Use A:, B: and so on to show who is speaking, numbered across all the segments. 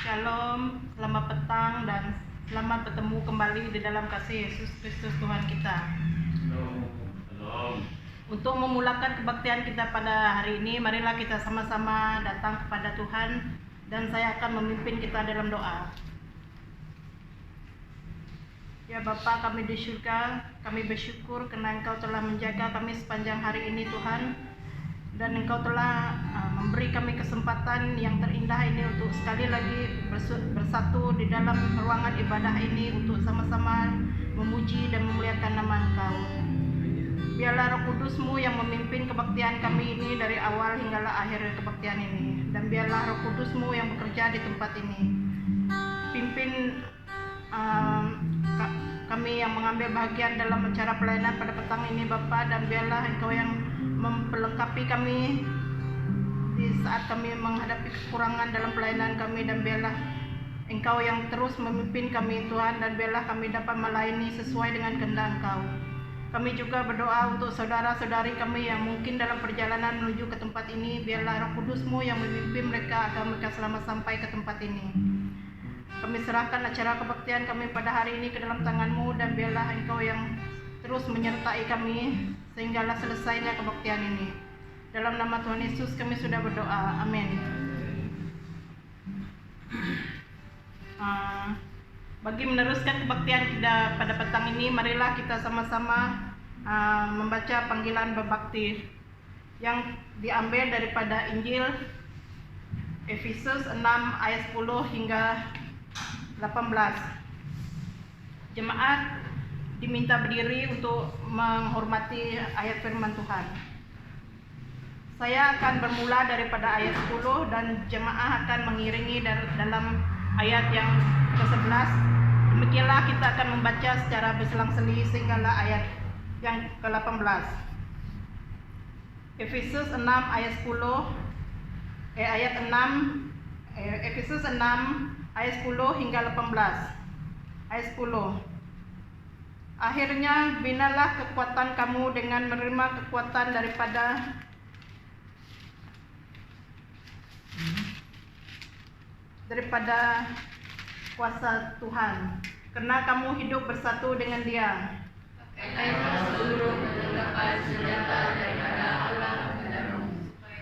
A: Shalom, selamat petang dan selamat bertemu kembali di dalam kasih Yesus Kristus Tuhan kita.
B: Shalom.
A: Untuk memulakan kebaktian kita pada hari ini, marilah kita sama-sama datang kepada Tuhan dan saya akan memimpin kita dalam doa. Ya Bapa, kami di surga, kami bersyukur karena Engkau telah menjaga kami sepanjang hari ini Tuhan, dan Engkau telah memberi kami kesempatan yang terindah ini untuk sekali lagi bersatu di dalam ruangan ibadah ini untuk sama-sama memuji dan memuliakan nama Engkau. Biarlah Roh Kudus-Mu yang memimpin kebaktian kami ini dari awal hinggalah akhir kebaktian ini, dan biarlah Roh Kudus-Mu yang bekerja di tempat ini. Pimpin kami yang mengambil bagian dalam acara pelayanan pada petang ini Bapa, dan biarlah Engkau yang memperlengkapi kami di saat kami menghadapi kekurangan dalam pelayanan kami, dan biarlah Engkau yang terus memimpin kami Tuhan, dan biarlah kami dapat melayani sesuai dengan kehendak Engkau. Kami juga berdoa untuk saudara-saudari kami yang mungkin dalam perjalanan menuju ke tempat ini, biarlah Roh Kudus-Mu yang memimpin mereka agar mereka selamat sampai ke tempat ini. Kami serahkan acara kebaktian kami pada hari ini ke dalam tangan-Mu, dan biarlah Engkau yang terus menyertai kami sehinggalah selesainya kebaktian ini. Dalam nama Tuhan Yesus kami sudah berdoa, amin. Bagi meneruskan kebaktian kita pada petang ini, marilah kita sama-sama membaca panggilan berbakti yang diambil daripada Injil Efesus 6 ayat 10 hingga 18. Jemaat diminta berdiri untuk menghormati ayat firman Tuhan. Saya akan bermula daripada ayat 10 dan jemaah akan mengiringi dalam ayat yang ke-11. Demikianlah kita akan membaca secara berselang-seli sehinggalah ayat yang ke-18. Efesus 6 ayat 10 Efesus 6 ayat 10 hingga 18. Ayat 10. Akhirnya binalah kekuatan kamu dengan menerima kekuatan daripada kuasa Tuhan, karena kamu hidup bersatu dengan Dia.
C: Pakailah seluruh perlengkapan senjata daripada Allah kepadamu,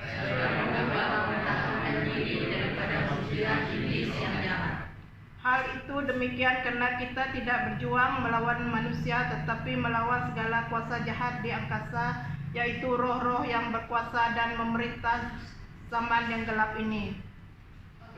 C: supaya dapat mempertahankan diri daripada ujian iblis yang jahat.
A: Hal itu demikian karena kita tidak berjuang melawan manusia, tetapi melawan segala kuasa jahat di angkasa, yaitu roh-roh yang berkuasa dan memerintah zaman yang gelap ini.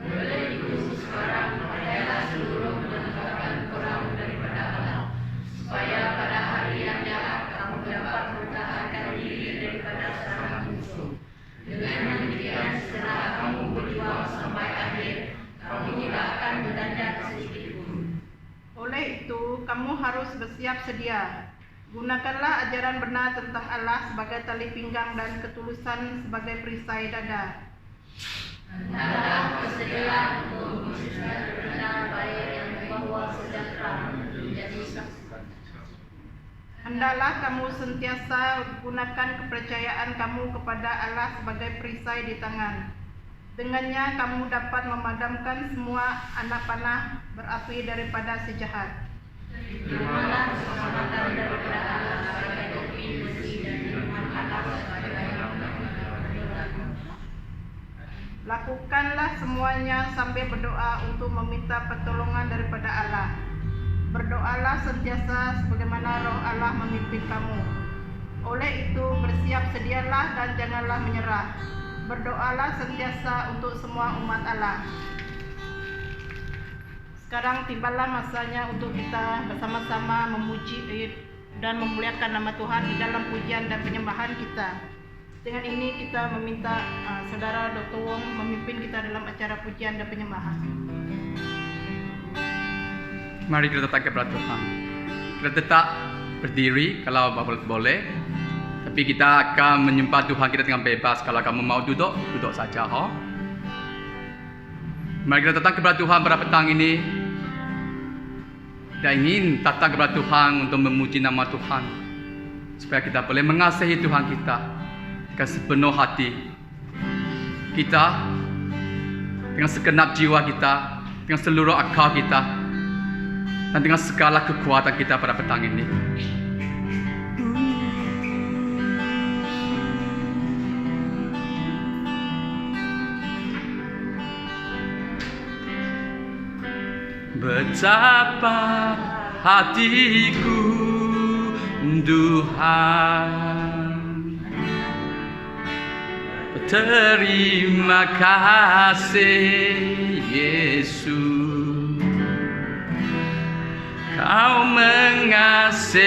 C: Oleh itu sekarang pakailah seluruh perlengkapan Qur'an daripada Allah, supaya pada hari yang jahat kamu dapat mempertahankan diri daripada serangan musuh. Dengan demikian setelah kamu berjuang sampai akhir, kamu tidak akan mendadak sedikit pun.
A: Oleh itu, kamu harus bersiap sedia. Gunakanlah ajaran benar tentang Allah sebagai tali pinggang dan ketulusan sebagai perisai dada.
C: Hendaklah bersedialah untuk mengusirkan benar baik yang membawa sejahtera menjadi saksi.
A: Hendaklah kamu sentiasa gunakan kepercayaan kamu kepada Allah sebagai perisai di tangan. Dengannya kamu dapat memadamkan semua anak panah berapi daripada si jahat.
C: Terimalah keselamatan daripada Allah sebagai topi besi dan firman Allah sebagai
A: Lakukanlah semuanya sambil berdoa untuk meminta pertolongan daripada Allah. Berdoalah sentiasa sebagaimana Roh Allah memimpin kamu. Oleh itu bersiap sedialah dan janganlah menyerah. Berdoalah sentiasa untuk semua umat Allah. Sekarang tibalah masanya untuk kita bersama-sama memuji dan memuliakan nama Tuhan di dalam pujian dan penyembahan kita. Dengan ini kita meminta Saudara Dr. Wong memimpin kita dalam acara pujian dan penyembahan.
D: Mari kita tetap kepada Tuhan. Kita tetap berdiri kalau boleh. Tapi kita akan menyembah Tuhan kita dengan bebas. Kalau kamu mau duduk, duduk saja. Mari kita datang kepada Tuhan pada petang ini. Kita ingin datang kepada Tuhan untuk memuji nama Tuhan, supaya kita boleh mengasihi Tuhan kita dengan sepenuh hati kita, dengan segenap jiwa kita, dengan seluruh akal kita, dan dengan segala kekuatan kita pada petang ini. Betapa hatiku Tuhan, terima kasih Yesus, Kau mengasihiku,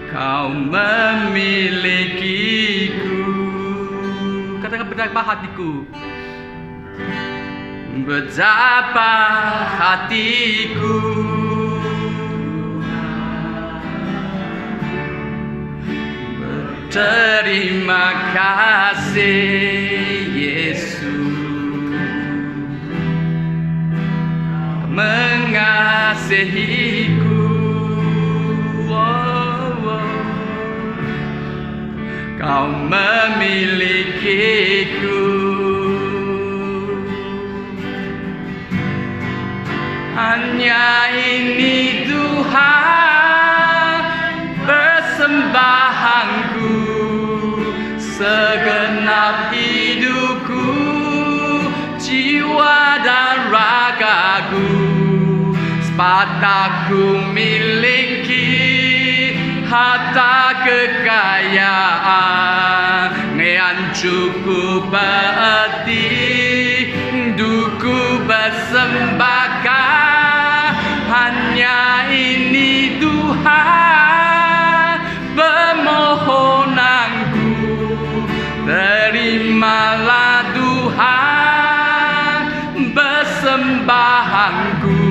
D: Kau memilikiku. Katakan betapa hatiku, betapa hatiku terima kasih Yesus, mengasihiku. Kau memilikiku. Hanya ini Tuhan persembahanku, segenap hidupku, jiwa dan ragaku, sepatahku miliki harta kekayaan yang cukup berarti, hidupku bersembahkan. Hanya ini Tuhan permohonanku, terimalah Tuhan persembahanku,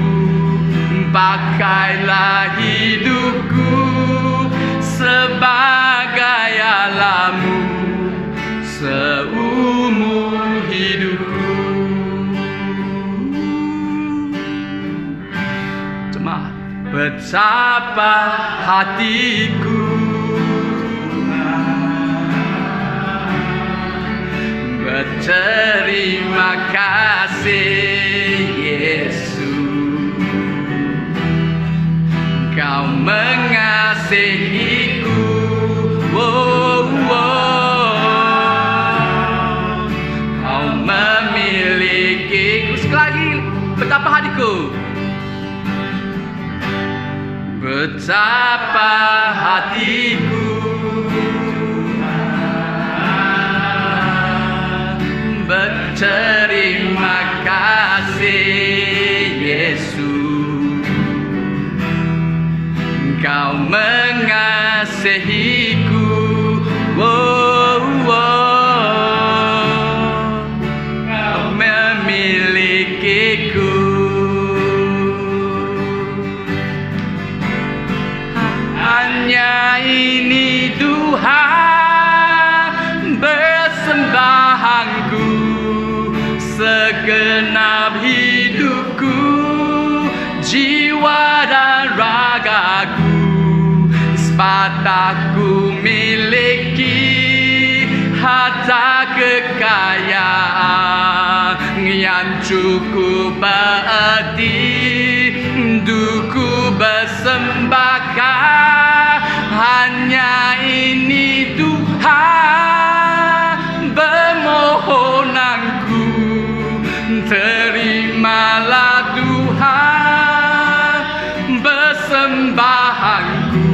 D: pakailah hidupku sebagai alamu seumur hidupku. Cuma betapa hatiku berterima kasih Yesus, Kau mengasihiku. Kau memilikiku. Sekali lagi, betapa hatiku, betapa hatiku berterima kasih Yesus, Kau mengasihiku. Kau memilikiku. Hanya ini Tuhan persembahanku, segenap hidupku, jiwa dan ragaku, sepatahku miliki harta kekayaan yang cukup berarti, hidupku bersembahkan. Hanya ini Tuhan permohonanku, terimalah Tuhan persembahanku,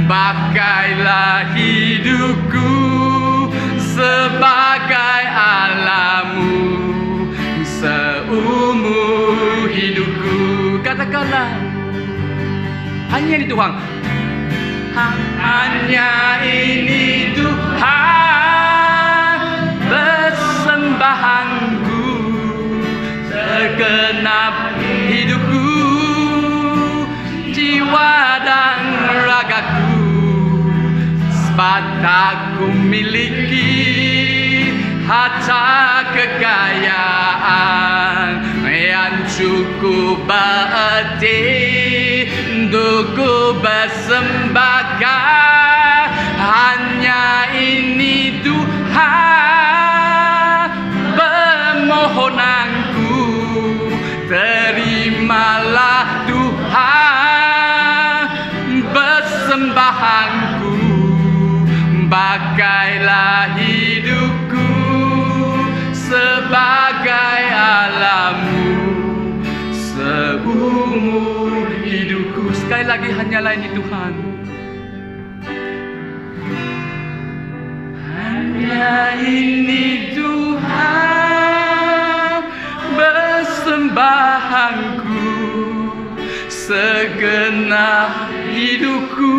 D: pakailah hidupku sebagai alamu seumur hidupku. Katakanlah, hanya ini Tuhan, hanya ini Tuhan persembahanku, segenap hidupku, jiwa dan ragaku, sepatahku miliki harta kekayaan yang cukup berarti, untukku bersembahkan. Hanya ini Tuhan permohonanku, terimalah Tuhan persembahanku, pakailah hidupku sebagai alammu seumur hidupku. Sekali lagi, hanyalah ini Tuhan. Hanya ini Tuhan persembahanku, segenap hidupku,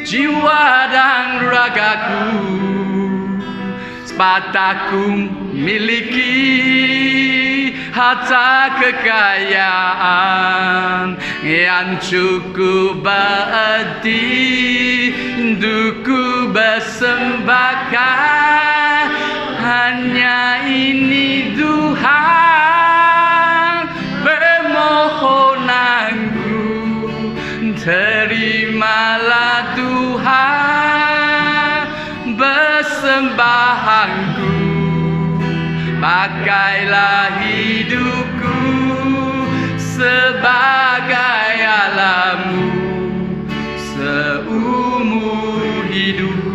D: jiwa dan ragaku, sepataku miliki harta kekayaan yang cukup berarti untukku bersembahkan. Hanya ini Tuhan permohonanku, terimalah Tuhan persembahanku, pakailah hidupku sebagai alammu seumur hidupku.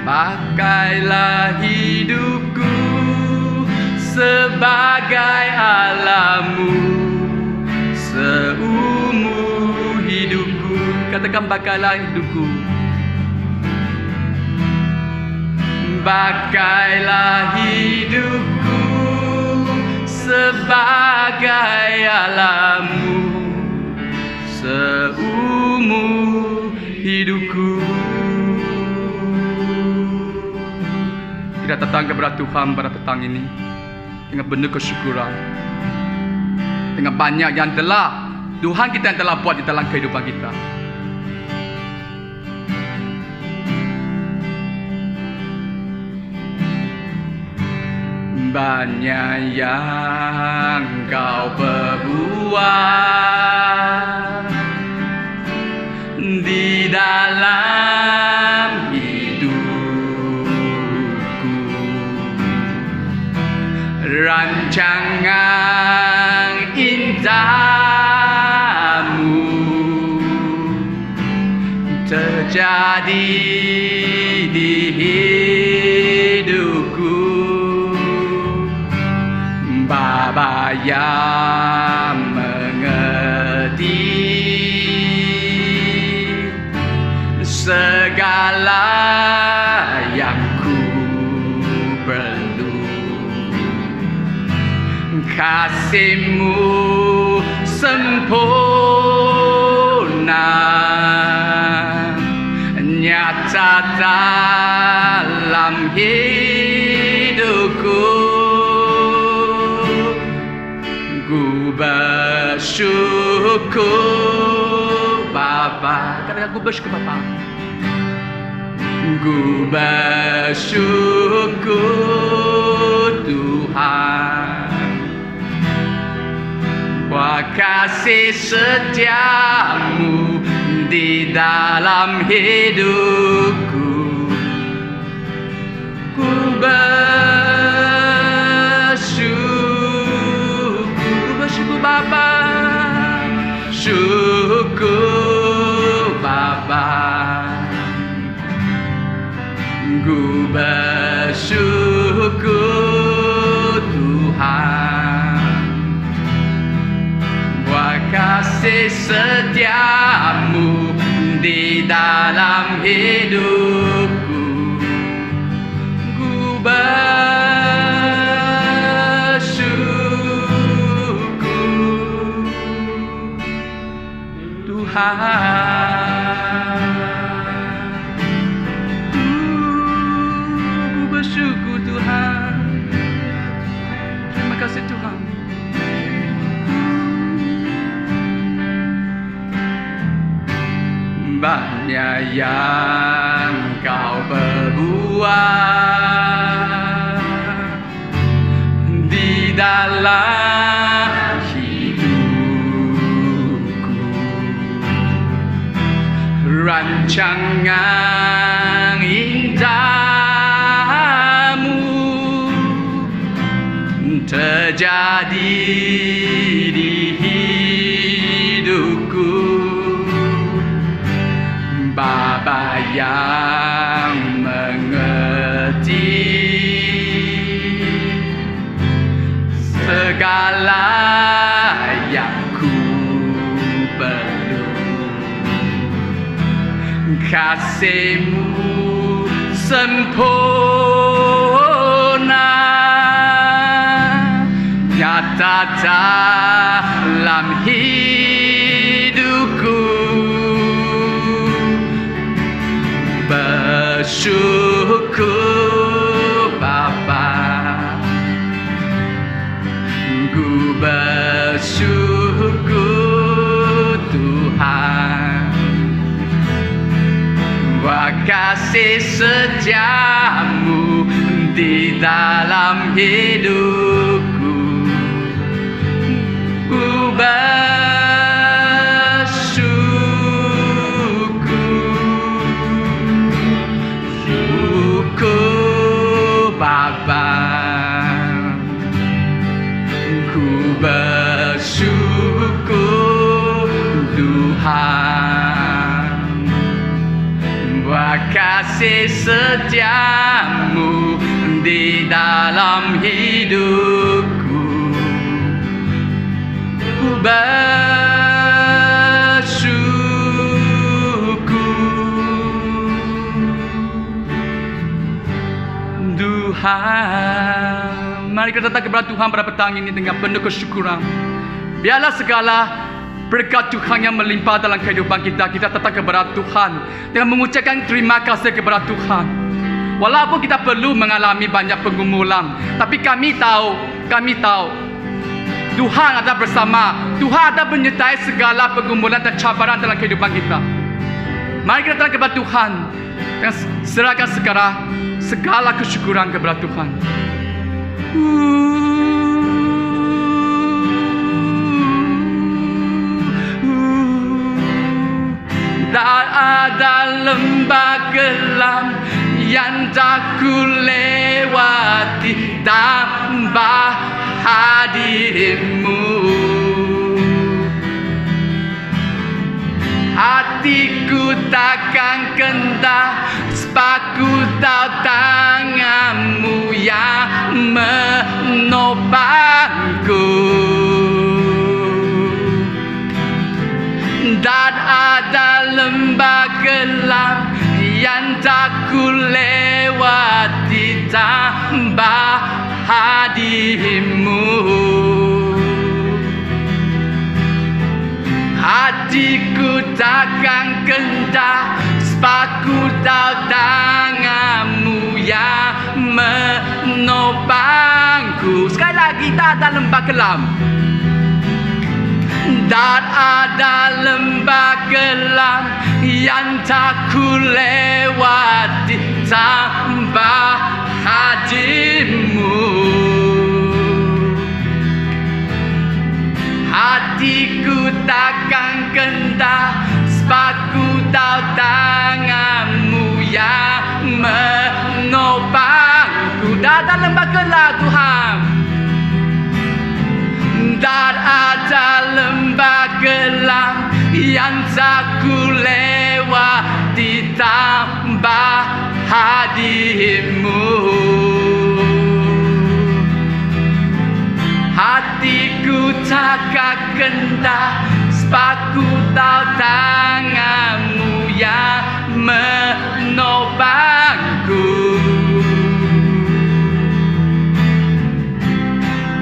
D: Pakailah hidupku sebagai alammu seumur hidupku. Katakan, pakailah hidupku. Pakailah hidupku sebagai alammu seumur hidupku. Kita datang kepada Tuhan pada petang ini dengan penuh kesyukuran, dengan banyak yang telah Tuhan kita yang telah buat di dalam kehidupan kita. Banyak yang kau perbuat di dalam hidupku, rancangan indahmu terjadi di hidupku. Bapa yang mengerti segala yang ku perlu, kasih-Mu sempurna nyata dalam hidupku. Ku bersyukur Bapa. Katakan, ku bersyukur Bapa. Ku bersyukur Tuhan, buat kasih setiamu di dalam hidupku. Ku bersyukur Bapa, syukur Bapa. Ku bersyukur Tuhan, buat kasih setiamu di dalam hidupku. Ku bersyukur Tuhan. Bersyukur Tuhan. Terima kasih Tuhan. Banyak yang kau perbuat di dalam hidupku, rancangan indah kasih-Mu sempurna, nyata dalam hidupku. Bersyukur Bapa, ku bersyukur Tuhan, buat kasih setiamu di dalam hidupku. Ku bersyukur Bapa, ku bersyukur Tuhan, buat kasih setiamu di dalam hidupku. Ku bersyukur Tuhan. Mari kita datang kepada Tuhan pada petang ini dengan penuh kesyukuran. Biarlah segala berkat Tuhan yang melimpah dalam kehidupan kita, kita datang kepada Tuhan dengan mengucapkan terima kasih kepada Tuhan. Walaupun kita perlu mengalami banyak pergumulan, tapi kami tahu Tuhan ada bersama. Tuhan ada menyertai segala pergumulan dan cabaran dalam kehidupan kita. Mari kita datang kepada Tuhan dan serahkan sekarang segala kesyukuran kepada Tuhan. Tak ada lembah gelap yang tak ku lewati tanpa hadir-Mu. Hatiku takkan kendah sebab ku tahu tangan-Mu yang menopangku. Dan ada lembah gelap yang tak ku lewati tanpa hadir-Mu. Hatiku takkan kendah sebab ku tahu tangan-Mu yang menopangku. Sekali lagi, tak ada lembah gelap. Dan ada lembah gelap yang tak ku lewati tanpa hadir-Mu. Hatiku takkan kendah sebab ku tahu tangan-Mu yang menopangku. Dan ada lembah gelap Tuhan, dan ada lembah gelap yang tak ku lewati tanpa hadir-Mu. Hatiku takkan kendah sebab ku tahu tangan-Mu yang menopangku.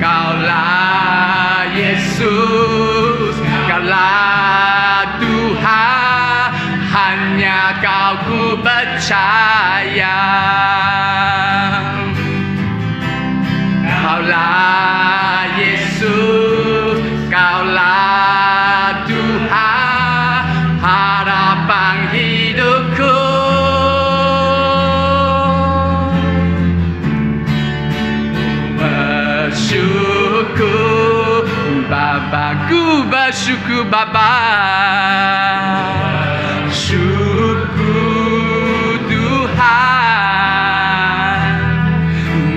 D: Kaulah Yesus, Kaulah Tuhan, hanya Kau ku percaya. Kaulah Yesus, Kaulah Tuhan, harapan hidupku. Bersyukur Bapa, ku bersyukur Bapa. Syukur Tuhan,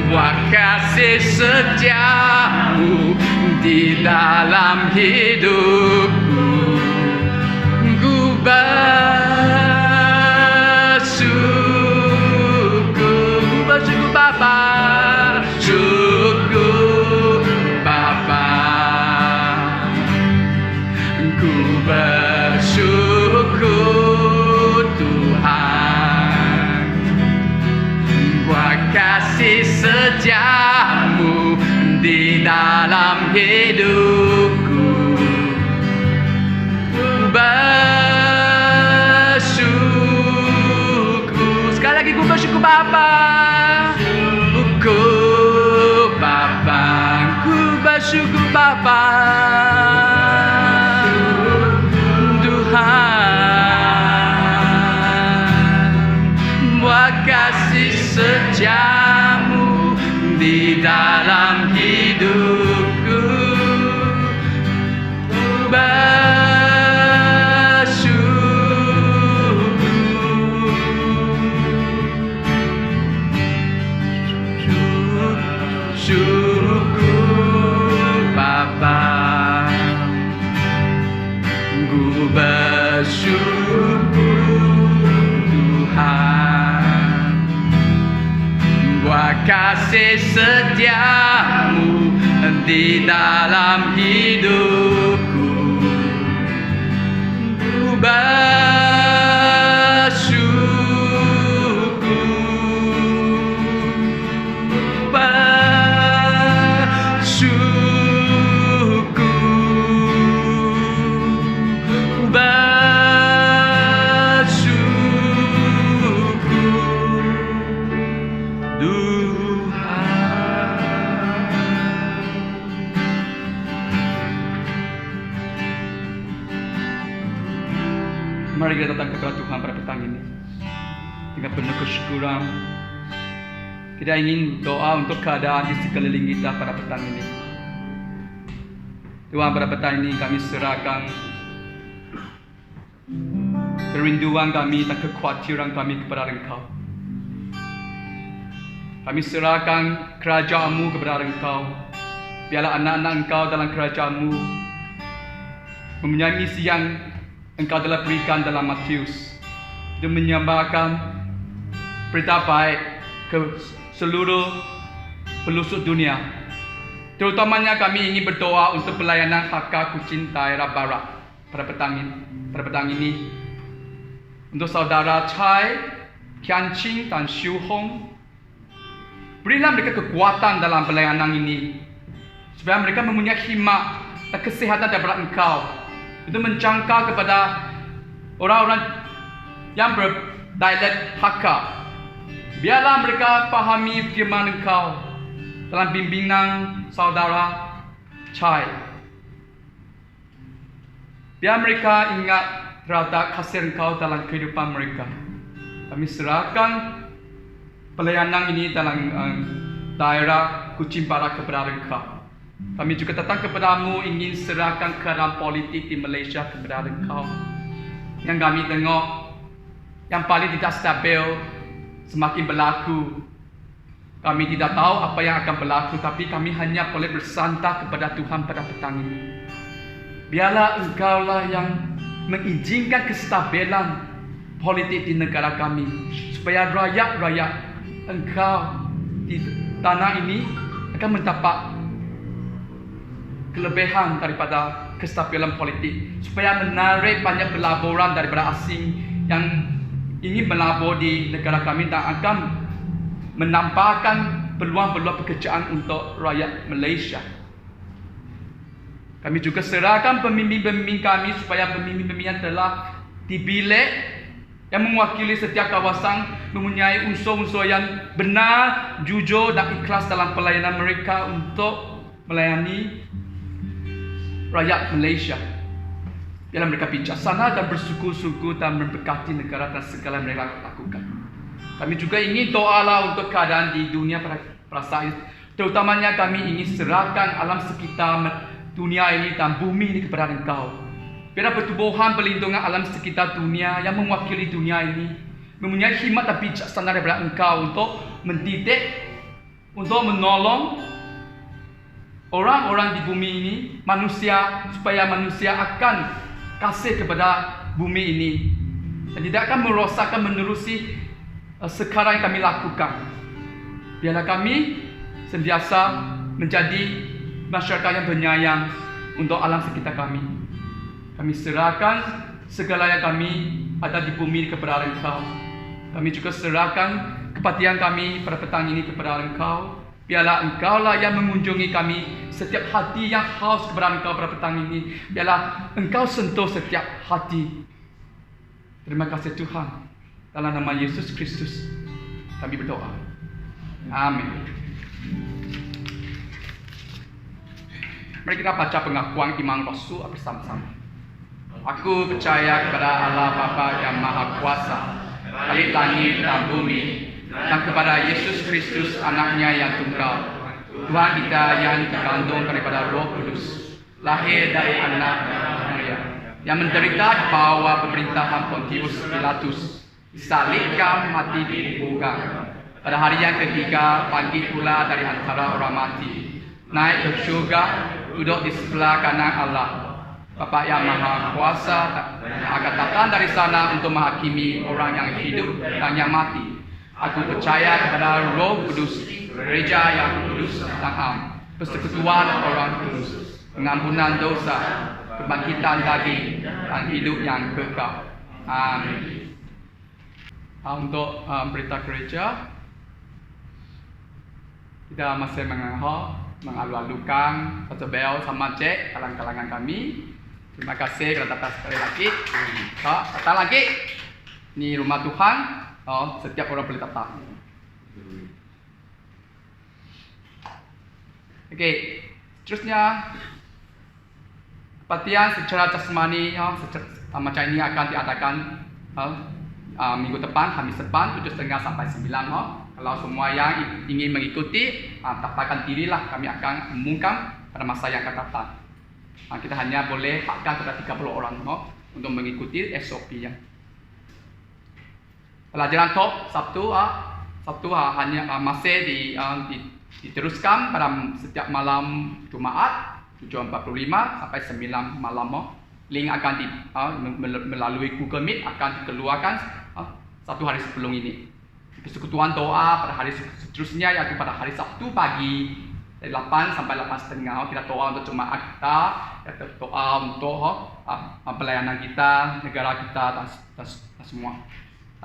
D: buat kasih setiamu di dalam hidupku. Ku bersyukur Bapa. Syukur Bapa, ku bersyukur Tuhan. Bapa, ku bersyukur Bapa, Tuhan, buat kasih setiamu di dalam hidupku. Syukur Bapa, ku bersyukur Tuhan, buat kasih setiamu di dalam hidupku. Ku Mari kita datang kepada Tuhan pada petang ini dengan penuh kesyukuran. Kita ingin doa untuk keadaan di sekeliling kita pada petang ini. Tuhan, pada petang ini kami serahkan kerinduan kami dan kekhawatiran kami kepada Engkau. Kami serahkan kerajaan-Mu kepada Engkau. Biarlah anak-anak Engkau dalam kerajaan-Mu mempunyai misi yang Engkau telah berikan dalam Matius, untuk menyambarkan berita baik ke seluruh pelosok dunia. Terutamanya kami ingin berdoa untuk pelayanan HK Kuching daerah barat pada petang ini. Untuk saudara Chai, Kian Ching dan Xiu Hong, berilah mereka kekuatan dalam pelayanan ini, supaya mereka mempunyai hikmat dan kesehatan daripada Engkau, untuk menjangkau kepada orang-orang yang berdialek Hakka. Biarlah mereka fahami firman Engkau dalam bimbingan saudara Chai. Biar mereka ingat terhadap kasih Engkau dalam kehidupan mereka. Kami serahkan pelayanan ini dalam daerah Kuching Barat kepada Engkau. Kami juga datang kepadamu ingin serahkan keadaan politik di Malaysia kepada Engkau. Yang kami tengok yang paling tidak stabil semakin berlaku. Kami tidak tahu apa yang akan berlaku, tapi kami hanya boleh bersandar kepada Tuhan pada petang ini. Biarlah Engkaulah yang mengizinkan kestabilan politik di negara kami, supaya rakyat-rakyat Engkau di tanah ini akan mendapat kelebihan daripada kestabilan politik, supaya menarik banyak pelaburan daripada asing yang ingin melabur di negara kami dan akan menampakkan peluang-peluang pekerjaan untuk rakyat Malaysia. Kami juga serahkan pemimpin-pemimpin kami, supaya pemimpin-pemimpin yang telah dibilik yang mewakili setiap kawasan mempunyai unsur-unsur yang benar, jujur dan ikhlas dalam pelayanan mereka untuk melayani rakyat Malaysia. Biarlah mereka bijaksana dan bersungguh-sungguh dan memberkati negara dan segala yang mereka lakukan. Kami juga ingin doalah untuk keadaan di dunia pada saat ini. Terutamanya kami ingin serahkan alam sekitar dunia ini dan bumi ini kepada Engkau. Biarlah pertubuhan perlindungan alam sekitar dunia yang mewakili dunia ini mempunyai hikmat dan bijaksana daripada Engkau untuk mendidik, untuk menolong orang-orang di bumi ini, manusia, supaya manusia akan kasih kepada bumi ini dan tidak akan merosakkan menerusi sekarang yang kami lakukan. Biarlah kami sentiasa menjadi masyarakat yang penyayang untuk alam sekitar kami. Kami serahkan segala yang kami ada di bumi kepada Engkau. Kami juga serahkan kebaktian kami pada petang ini kepada Engkau. Biarlah Engkaulah yang mengunjungi kami, setiap hati yang haus kepada Engkau pada petang ini. Biarlah Engkau sentuh setiap hati. Terima kasih Tuhan. Dalam nama Yesus Kristus Kami berdoa. Amin. Mari kita baca pengakuan iman Rasul bersama-sama. Aku percaya kepada Allah Bapa yang Maha Kuasa, Khalik langit dan bumi, dan kepada Yesus Kristus anaknya yang tunggal, Tuhan kita yang terkandung daripada Roh Kudus, lahir dari anak Maria, yang menderita di bawah pemerintahan Pontius Pilatus, disalibkan, mati, dikuburkan. Pada hari yang ketiga, bangkit pula dari antara orang mati, naik ke syurga, duduk di sebelah kanan Allah, Bapa yang Maha Kuasa, akan datang dari sana untuk menghakimi orang yang hidup dan yang mati. Aku percaya kepada Roh Kudus, gereja yang kudus dan am, persekutuan orang kudus, pengampunan dosa, kebangkitan daging, dan hidup yang kekal. Amin. Untuk berita gereja, kita masih mengalu-alukan Pastor Bel sama Jack dalam kalangan kami. Terima kasih kerana datang sekali lagi. Datang lagi. Ini rumah Tuhan. Setiap orang boleh datang. Okey, seterusnya kebaktian secara jasmani macam ini akan diadakan minggu depan, Khamis depan 7.30 sampai 9. Kalau semua yang ingin mengikuti, daftarkan dirilah. Kami akan umumkan pada masa yang akan datang. Kita hanya boleh hadkan kepada 30 orang untuk mengikuti SOP-nya. Pelajaran top Sabtu hanya masih diteruskan pada setiap malam Jumaat 7.45 sampai 9 malam. Link akan melalui Google Meet akan dikeluarkan satu hari sebelum ini. Persekutuan doa pada hari seterusnya, yaitu pada hari Sabtu pagi dari 8 sampai 8.30 kita doa untuk jemaat kita, kita doa untuk pelayanan kita, negara kita dan semua.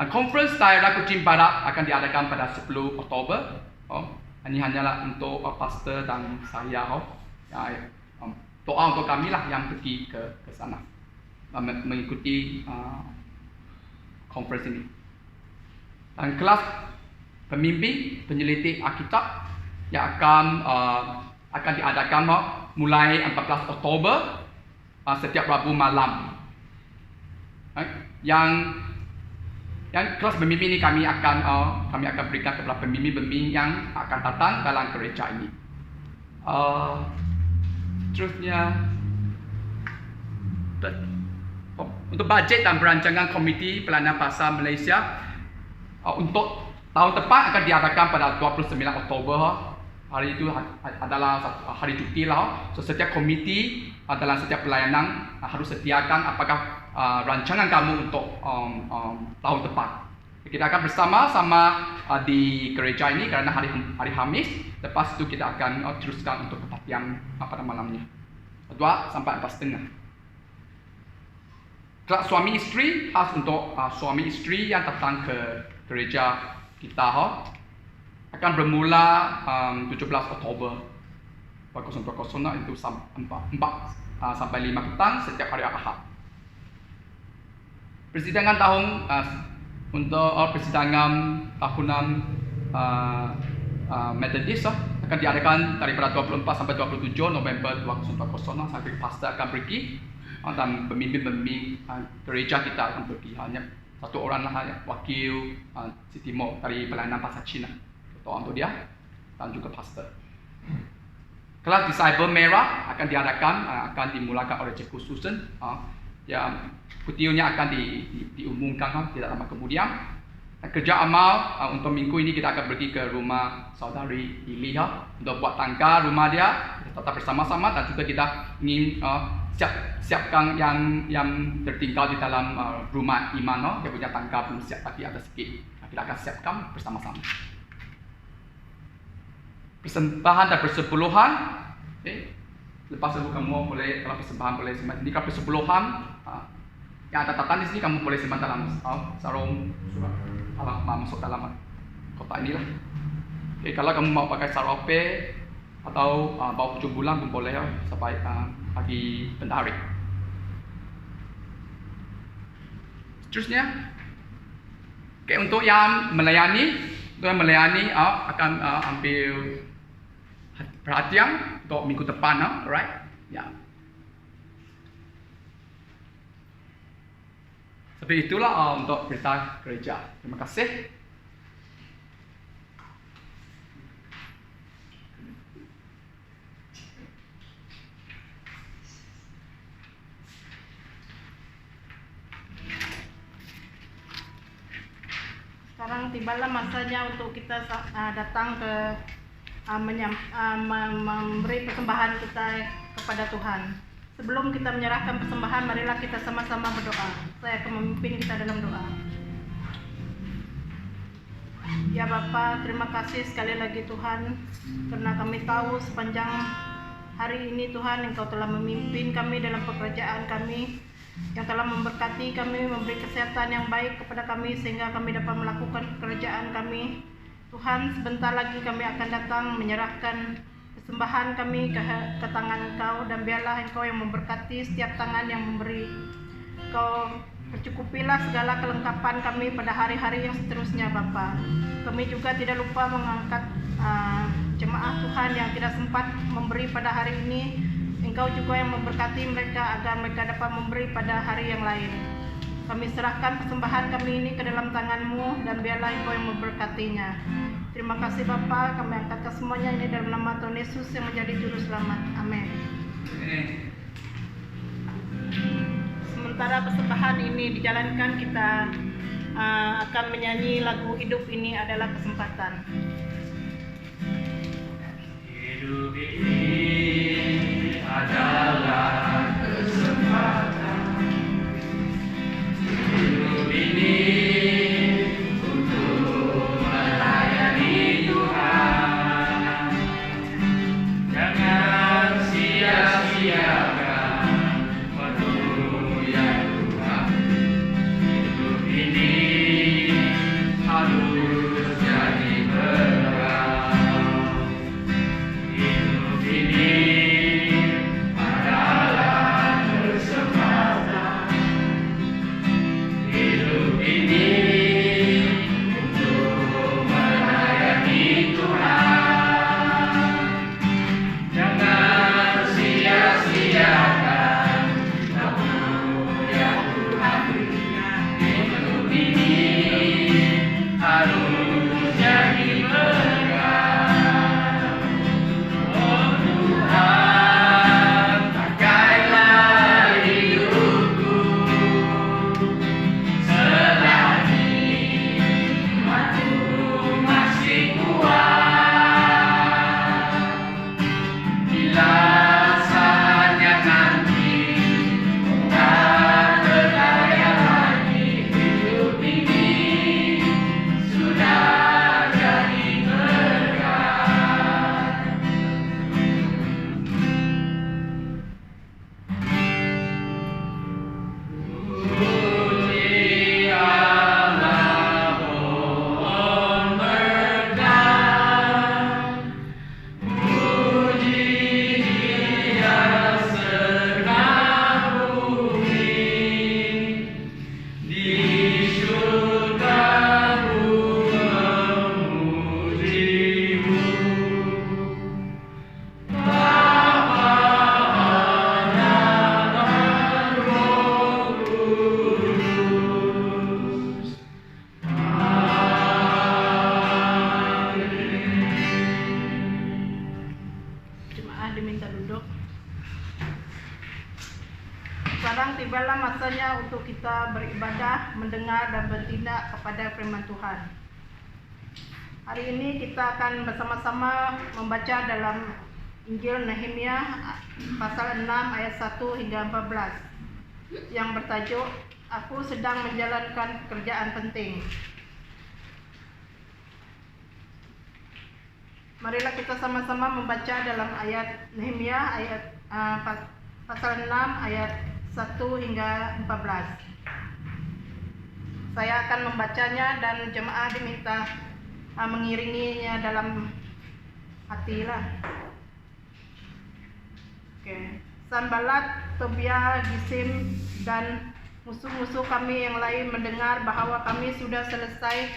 D: Conference daerah Kuching Barat akan diadakan pada 10 Oktober. Ini hanyalah untuk pastor dan saya. Doa untuk kami lah yang pergi ke sana mengikuti conference ini. Dan kelas pembimbing penyelidik Alkitab yang akan diadakan mulai 14 Oktober setiap Rabu malam. Yang kelas pembimbing ini kami akan berikan kepada pembimbing-pembimbing yang akan datang dalam gereja ini. Terusnya untuk bajet dan perancangan Komiti Pelayanan Bahasa Malaysia untuk tahun depan akan diadakan pada 29 Oktober. Hari itu adalah hari cuti lah. So, setiap komiti dalam setiap pelayanan harus sediakan apakah rancangan kamu untuk tahun depan. Kita akan bersama-sama di gereja ini kerana hari Khamis. Lepas itu kita akan teruskan untuk kebaktian pada malamnya 2 sampai 4.30. Kelas suami isteri khas untuk suami isteri yang datang ke gereja kita akan bermula 17 Oktober 2020 itu 4 sampai 5 petang setiap hari Ahad. Persidangan untuk persidangan tahunan Methodist akan diadakan daripada 24 sampai 27 November 2020. Sampai pastor akan pergi dan pemimpin-pemimpin gereja kita akan pergi. Hanya satu orang lah wakil Siti Mo dari pelayanan bahasa Cina. Doa untuk dia dan juga pastor. Kelas disciple merah akan diadakan, akan dimulakan oleh Cikgu Susan. Yang kutiunya akan diumumkan tidak lama kemudian. Kerja amal untuk minggu ini kita akan pergi ke rumah saudari Ili untuk buat tangga rumah dia. Kita tetap bersama-sama dan juga kita ingin siapkan yang tertinggal di dalam rumah Iman. Dia punya tangga belum siap tapi ada sikit. Kita akan siapkan bersama-sama. Persembahan dan persepuluhan. Lepas itu kamu boleh, kalau persembahan boleh sembah. Ini kalau persepuluhan yang ada tatan di sini kamu boleh sembah dalam sarung surat masuk dalam kotak inilah. Kalau kamu mau pakai sarope atau bawa pucuk bulan pun boleh sampai pagi bendahari. Seterusnya, untuk yang melayani Tuhan melayani akan ambil perhatian untuk minggu depan, alright? Ya. Seperti itulah untuk berita gereja. Terima kasih.
A: Sekarang tibalah masanya untuk kita datang ke memberi persembahan kita kepada Tuhan. Sebelum kita menyerahkan persembahan, marilah kita sama-sama berdoa. Saya akan memimpin kita dalam doa. Ya Bapa, terima kasih sekali lagi Tuhan, karena kami tahu sepanjang hari ini Tuhan Engkau telah memimpin kami dalam pekerjaan kami, yang telah memberkati kami, memberi kesehatan yang baik kepada kami sehingga kami dapat melakukan pekerjaan kami. Tuhan, sebentar lagi kami akan datang menyerahkan persembahan kami ke tangan Engkau, dan biarlah Engkau yang memberkati setiap tangan yang memberi. Engkau percukupilah segala kelengkapan kami pada hari-hari yang seterusnya Bapa. Kami juga tidak lupa mengangkat jemaah Tuhan yang tidak sempat memberi pada hari ini. Engkau juga yang memberkati mereka agar mereka dapat memberi pada hari yang lain. Kami serahkan persembahan kami ini ke dalam tangan-Mu, dan biarlah Engkau yang memberkatinya. Terima kasih Bapa, kami angkatkan semuanya ini dalam nama Tuhan Yesus yang menjadi Juru Selamat. Amin. Sementara persembahan ini dijalankan, kita akan menyanyi lagu Hidup Ini Adalah Kesempatan.
D: Hidup ini adalah kesempatan. Hidup ini untuk melayani Tuhan. Jangan sia-siakan waktu yang Tuhan. Hidup ini harus jadi berkah. Hidup ini adalah kesempatan. Hidup ini untuk melayani Tuhan. Jangan sia-siakan waktu yang Tuhan berikan. Hidup ini harus jadi berkah. Oh Tuhan, pakailah hidupku selagi waktu masih kuat. Bila saatnya nanti tak berdaya lagi, hidup ini sudah jadi berkah. Puji Allah, pohon berkah. Puji Dia serta bumi. Di surga ku memuji-Mu. Bapa, Anak, dan Roh Kudus.
A: Jemaah diminta duduk. Sekarang tibalah masanya untuk kita beribadah, mendengar dan bertindak kepada firman Tuhan. Hari ini kita akan bersama-sama membaca dalam Injil Nehemia pasal 6 ayat 1 hingga 14 yang bertajuk Aku Sedang Menjalankan Pekerjaan Penting. Marilah kita sama-sama membaca dalam ayat Nehemia ayat pasal 6 ayat 1 hingga 14. Saya akan membacanya dan jemaah diminta mengiringinya dalam hati lah. Oke. Sanballat, Tobia, Gesem dan musuh-musuh kami yang lain mendengar bahwa kami sudah selesai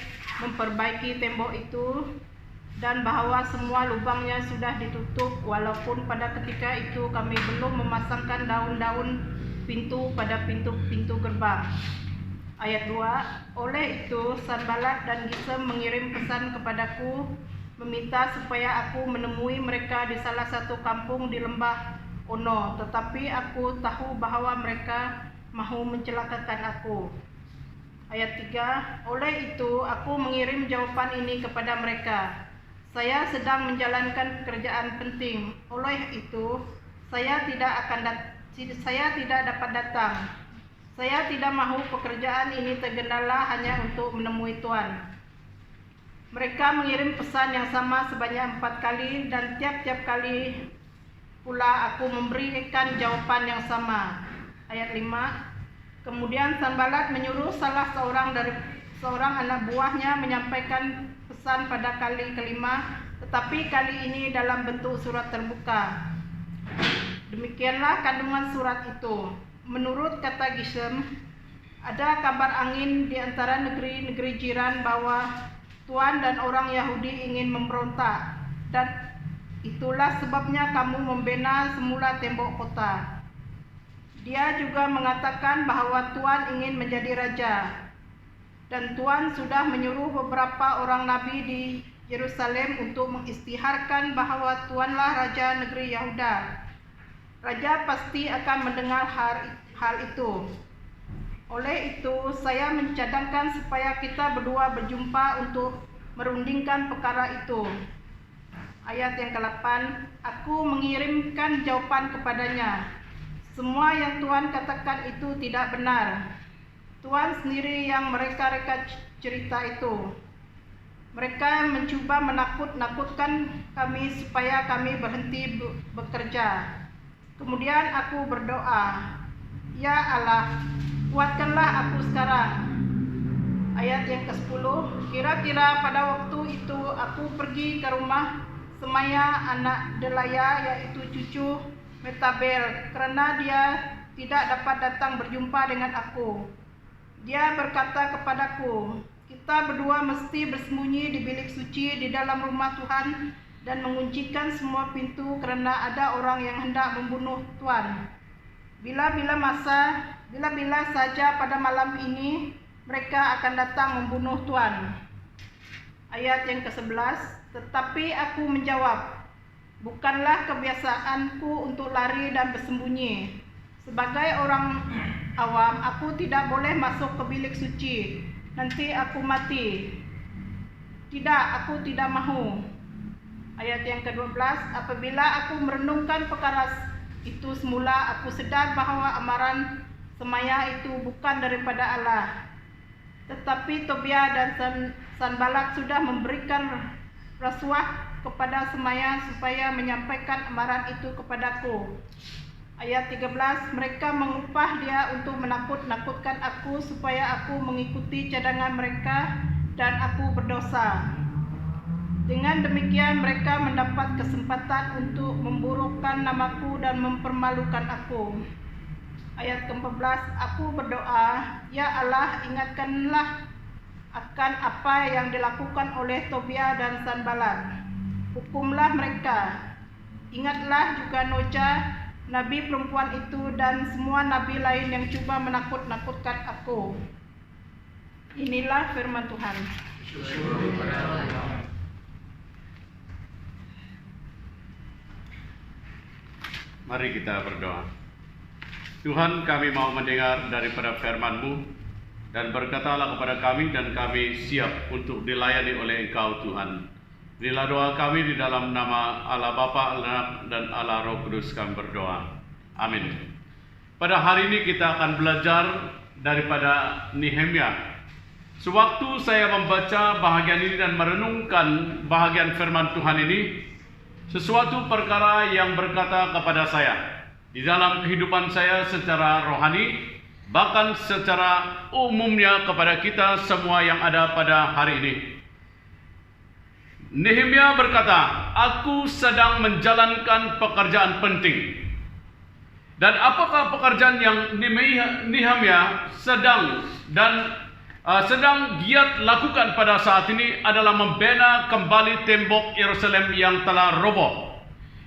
A: memperbaiki tembok itu, dan bahwa semua lubangnya sudah ditutup walaupun pada ketika itu kami belum memasangkan daun-daun pintu pada pintu-pintu gerbang. Ayat 2, oleh itu Sanballat dan Gesem mengirim pesan kepadaku meminta supaya aku menemui mereka di salah satu kampung di lembah Ono, tetapi aku tahu bahwa mereka mahu mencelakakan aku. Ayat 3, oleh itu aku mengirim jawaban ini kepada mereka. Saya sedang menjalankan pekerjaan penting, oleh itu saya tidak dapat datang. Saya tidak mahu pekerjaan ini tergendala hanya untuk menemui Tuhan. Mereka mengirim pesan yang sama sebanyak 4 kali, dan tiap-tiap kali pula aku memberikan jawaban yang sama. Ayat 5, kemudian Sanballat menyuruh salah seorang anak buahnya menyampaikan pesan pada kali kelima, tetapi kali ini dalam bentuk surat terbuka. Demikianlah kandungan surat itu. Menurut kata Gesem, ada kabar angin di antara negeri-negeri jiran bahwa Tuan dan orang Yahudi ingin memberontak, dan itulah sebabnya kamu membina semula tembok kota. Dia juga mengatakan bahwa Tuan ingin menjadi raja, dan Tuan sudah menyuruh beberapa orang nabi di Yerusalem untuk mengisytiharkan bahwa Tuanlah raja negeri Yahuda. Raja pasti akan mendengar hal itu. Oleh itu, saya mencadangkan supaya kita berdua berjumpa untuk merundingkan perkara itu. Ayat yang ke-8, aku mengirimkan jawaban kepadanya. Semua yang Tuhan katakan itu tidak benar. Tuhan sendiri yang mereka-reka cerita itu. Mereka mencoba menakut-nakutkan kami supaya kami berhenti bekerja. Kemudian aku berdoa, ya Allah, kuatkanlah aku sekarang. Ayat yang ke-10, kira-kira pada waktu itu aku pergi ke rumah Semaya anak Delaya, yaitu cucu Metabel, karena dia tidak dapat datang berjumpa dengan aku. Dia berkata kepadaku, kita berdua mesti bersembunyi di bilik suci di dalam rumah Tuhan dan menguncikan semua pintu, karena ada orang yang hendak membunuh Tuhan. Bila saja pada malam ini mereka akan datang membunuh Tuhan. Ayat yang ke-11, tetapi aku menjawab, bukanlah kebiasaanku untuk lari dan bersembunyi. Sebagai orang awam, aku tidak boleh masuk ke bilik suci. Nanti aku mati. Tidak, aku tidak mahu. Ayat yang ke-12, apabila aku merenungkan perkara itu semula, aku sedar bahwa amaran Semaya itu bukan daripada Allah. Tetapi Tobia dan Sanballat sudah memberikan rasuah kepada Semaya supaya menyampaikan amaran itu kepadaku. Ayat 13, mereka mengupah dia untuk menakut-nakutkan aku supaya aku mengikuti cadangan mereka dan aku berdosa. Dengan demikian mereka mendapat kesempatan untuk memburukkan namaku dan mempermalukan aku. Ayat ke-14, aku berdoa, ya Allah, ingatkanlah akan apa yang dilakukan oleh Tobia dan Sanballat. Hukumlah mereka. Ingatlah juga Noja, nabi perempuan itu, dan semua nabi lain yang cuba menakut-nakutkan aku. Inilah firman Tuhan.
B: Mari kita berdoa. Tuhan, kami mau mendengar daripada firman-Mu, dan berkatalah kepada kami, dan kami siap untuk dilayani oleh Engkau, Tuhan. Inilah doa kami di dalam nama Allah Bapa, Anak, dan Allah Roh Kudus kami berdoa. Amin. Pada hari ini kita akan belajar daripada Nehemia. Sewaktu saya membaca bahagian ini dan merenungkan bahagian firman Tuhan ini, sesuatu perkara yang berkata kepada saya di dalam kehidupan saya secara rohani, bahkan secara umumnya kepada kita semua yang ada pada hari ini. Nehemia berkata, aku sedang menjalankan pekerjaan penting. Dan apakah pekerjaan yang Nehemia sedang dan sedang giat lakukan pada saat ini adalah membina kembali tembok Yerusalem yang telah roboh.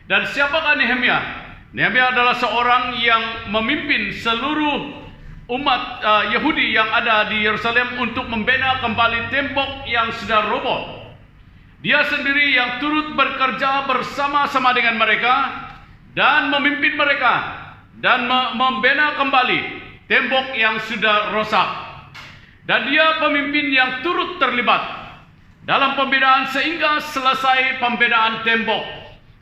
B: Dan siapakah Nehemia? Nehemia adalah seorang yang memimpin seluruh umat Yahudi yang ada di Yerusalem untuk membina kembali tembok yang sudah roboh. Dia sendiri yang turut bekerja bersama-sama dengan mereka dan memimpin mereka dan membina kembali tembok yang sudah rosak. Dan dia pemimpin yang turut terlibat dalam pembinaan sehingga selesai pembinaan tembok.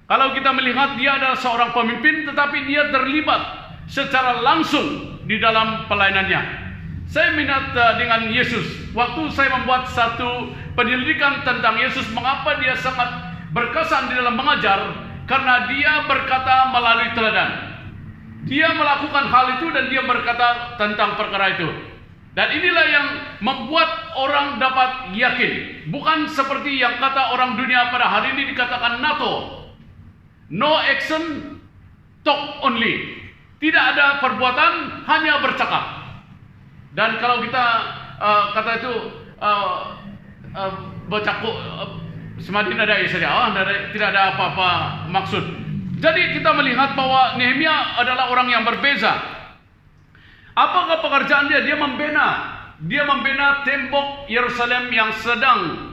B: Kalau kita melihat dia adalah seorang pemimpin, tetapi dia terlibat secara langsung di dalam pelayanannya. Saya minat dengan Yesus. Waktu saya membuat satu penyelidikan tentang Yesus, mengapa dia sangat berkesan di dalam mengajar? Karena dia berkata melalui teladan. Dia melakukan hal itu dan dia berkata tentang perkara itu. Dan inilah yang membuat orang dapat yakin. Bukan seperti yang kata orang dunia pada hari ini dikatakan NATO. No action, talk only. Tidak ada perbuatan, hanya bercakap. Dan kalau kita kata itu bercakap semakin ada saja, tidak ada apa-apa maksud. Jadi kita melihat bahwa Nehemia adalah orang yang berbeza. Apakah pekerjaan dia? Dia membina tembok Yerusalem yang sedang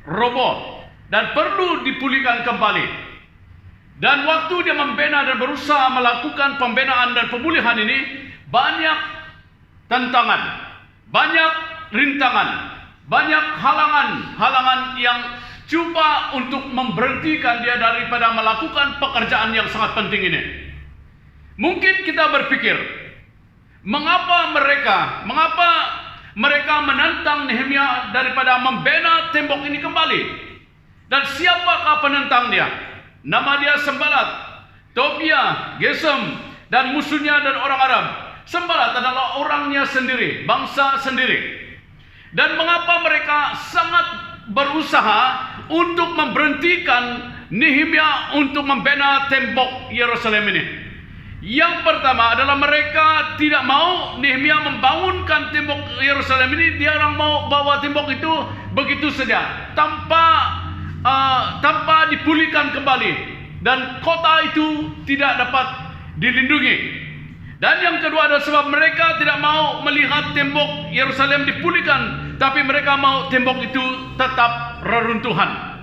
B: roboh dan perlu dipulihkan kembali. Dan waktu dia membina dan berusaha melakukan pembinaan dan pemulihan ini, banyak tantangan, banyak rintangan, banyak halangan yang coba untuk memberhentikan dia daripada melakukan pekerjaan yang sangat penting ini. Mungkin kita berpikir, mengapa mereka menantang Nehemia daripada membina tembok ini kembali? Dan siapakah penentang dia? Nama dia Sanballat, Tobia, Gesem, dan musuhnya dan orang Arab. Sanballat adalah orangnya sendiri, bangsa sendiri. Dan mengapa mereka sangat berusaha untuk memberhentikan Nehemia untuk membina tembok Yerusalem ini? Yang pertama adalah mereka tidak mau Nehemia membangunkan tembok Yerusalem ini. Dia orang mau bawa tembok itu begitu saja tanpa dipulihkan kembali, dan kota itu tidak dapat dilindungi. Dan yang kedua adalah sebab mereka tidak mau melihat tembok Yerusalem dipulihkan, tapi mereka mau tembok itu tetap reruntuhan.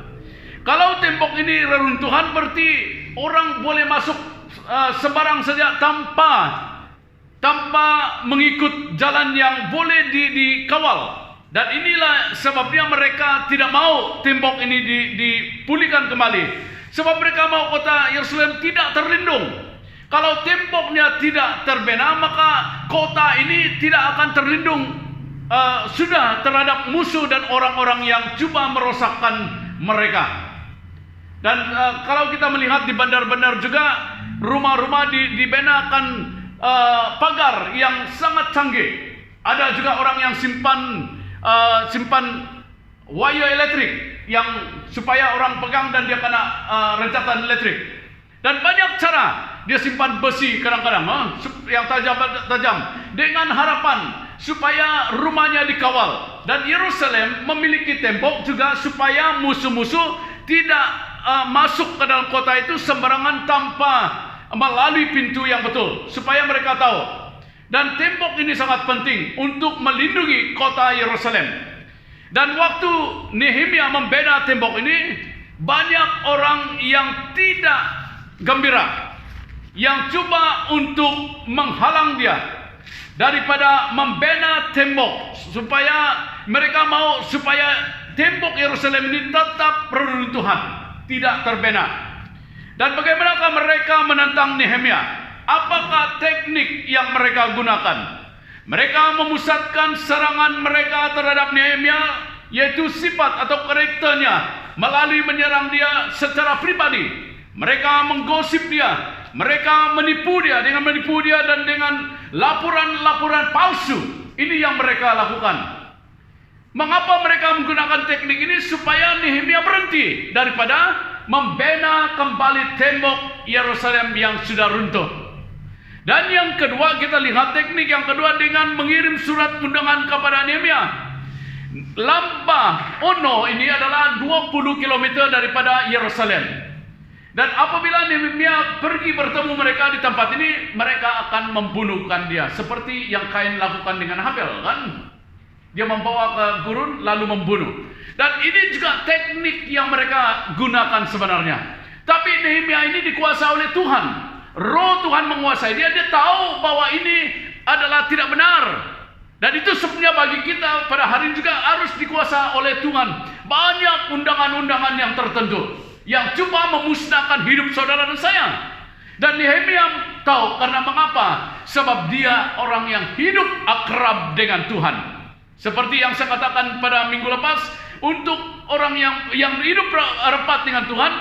B: Kalau tembok ini reruntuhan, berarti orang boleh masuk sembarang saja tanpa mengikut jalan yang boleh dikawal. Dan inilah sebabnya mereka tidak mau tembok ini dipulihkan kembali. Sebab mereka mau kota Yerusalem tidak terlindung. Kalau temboknya tidak terbina, maka kota ini tidak akan terlindung sudah terhadap musuh dan orang-orang yang coba merosakkan mereka. Dan kalau kita melihat di bandar-bandar juga, rumah-rumah dibinakan pagar yang sangat canggih. Ada juga orang yang simpan wire elektrik yang supaya orang pegang dan dia kena rencatan elektrik. Dan banyak cara dia simpan besi kadang-kadang yang tajam dengan harapan supaya rumahnya dikawal. Dan Yerusalem memiliki tembok juga supaya musuh-musuh tidak masuk ke dalam kota itu sembarangan tanpa melalui pintu yang betul, supaya mereka tahu. Dan tembok ini sangat penting untuk melindungi kota Yerusalem. Dan waktu Nehemia membina tembok ini, banyak orang yang tidak gembira, yang coba untuk menghalang dia daripada membina tembok, supaya mereka mau supaya tembok Yerusalem ini tetap reruntuhan, tidak terbina. Dan bagaimanakah mereka menentang Nehemia? Apakah teknik yang mereka gunakan? Mereka memusatkan serangan mereka terhadap Nehemia, yaitu sifat atau karakternya, melalui menyerang dia secara pribadi. Mereka menggosip dia, mereka menipu dia dan dengan laporan-laporan palsu. Ini yang mereka lakukan. Mengapa mereka menggunakan teknik ini? Supaya Nehemia berhenti daripada membina kembali tembok Yerusalem yang sudah runtuh. Dan yang kedua, kita lihat teknik yang kedua dengan mengirim surat undangan kepada Nehemia. Lembah Ono ini adalah 20 km daripada Yerusalem. Dan apabila Nehemia pergi bertemu mereka di tempat ini, mereka akan membunuhkan dia. Seperti yang Kain lakukan dengan Habel, kan? Dia membawa ke gurun lalu membunuh. Dan ini juga teknik yang mereka gunakan sebenarnya. Tapi Nehemia ini dikuasai oleh Tuhan. Roh Tuhan menguasai dia. Dia tahu bahwa ini adalah tidak benar. Dan itu sebenarnya bagi kita pada hari ini juga harus dikuasai oleh Tuhan. Banyak undangan-undangan yang tertentu yang coba memusnahkan hidup saudara dan saya. Dan Nehemia tahu karena mengapa? Sebab dia orang yang hidup akrab dengan Tuhan. Seperti yang saya katakan pada minggu lepas, untuk orang yang hidup rapat dengan Tuhan,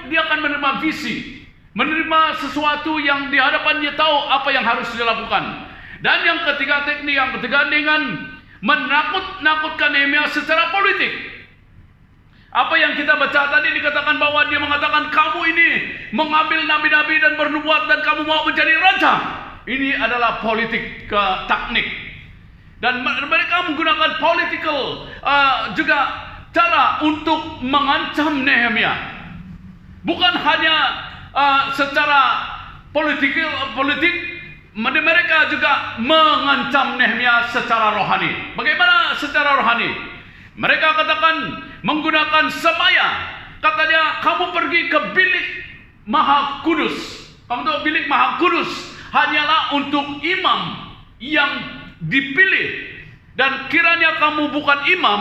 B: dia akan menerima visi, menerima sesuatu yang di hadapan dia tahu apa yang harus dilakukan. Dan yang ketiga, teknik yang ketiga dengan menakut-nakutkan Nehemia secara politik. Apa yang kita baca tadi dikatakan bahwa dia mengatakan kamu ini mengambil nabi-nabi dan bernubuat dan kamu mau menjadi raja. Ini adalah politik teknik. Dan mereka menggunakan political juga cara untuk mengancam Nehemia. Bukan hanya secara politik, mereka juga mengancam Nehemia secara rohani. Bagaimana secara rohani? Mereka katakan menggunakan semaya. Kata dia, kamu pergi ke bilik Maha Kudus. Kamu tahu bilik Maha Kudus hanyalah untuk imam yang dipilih. Dan kiranya kamu bukan imam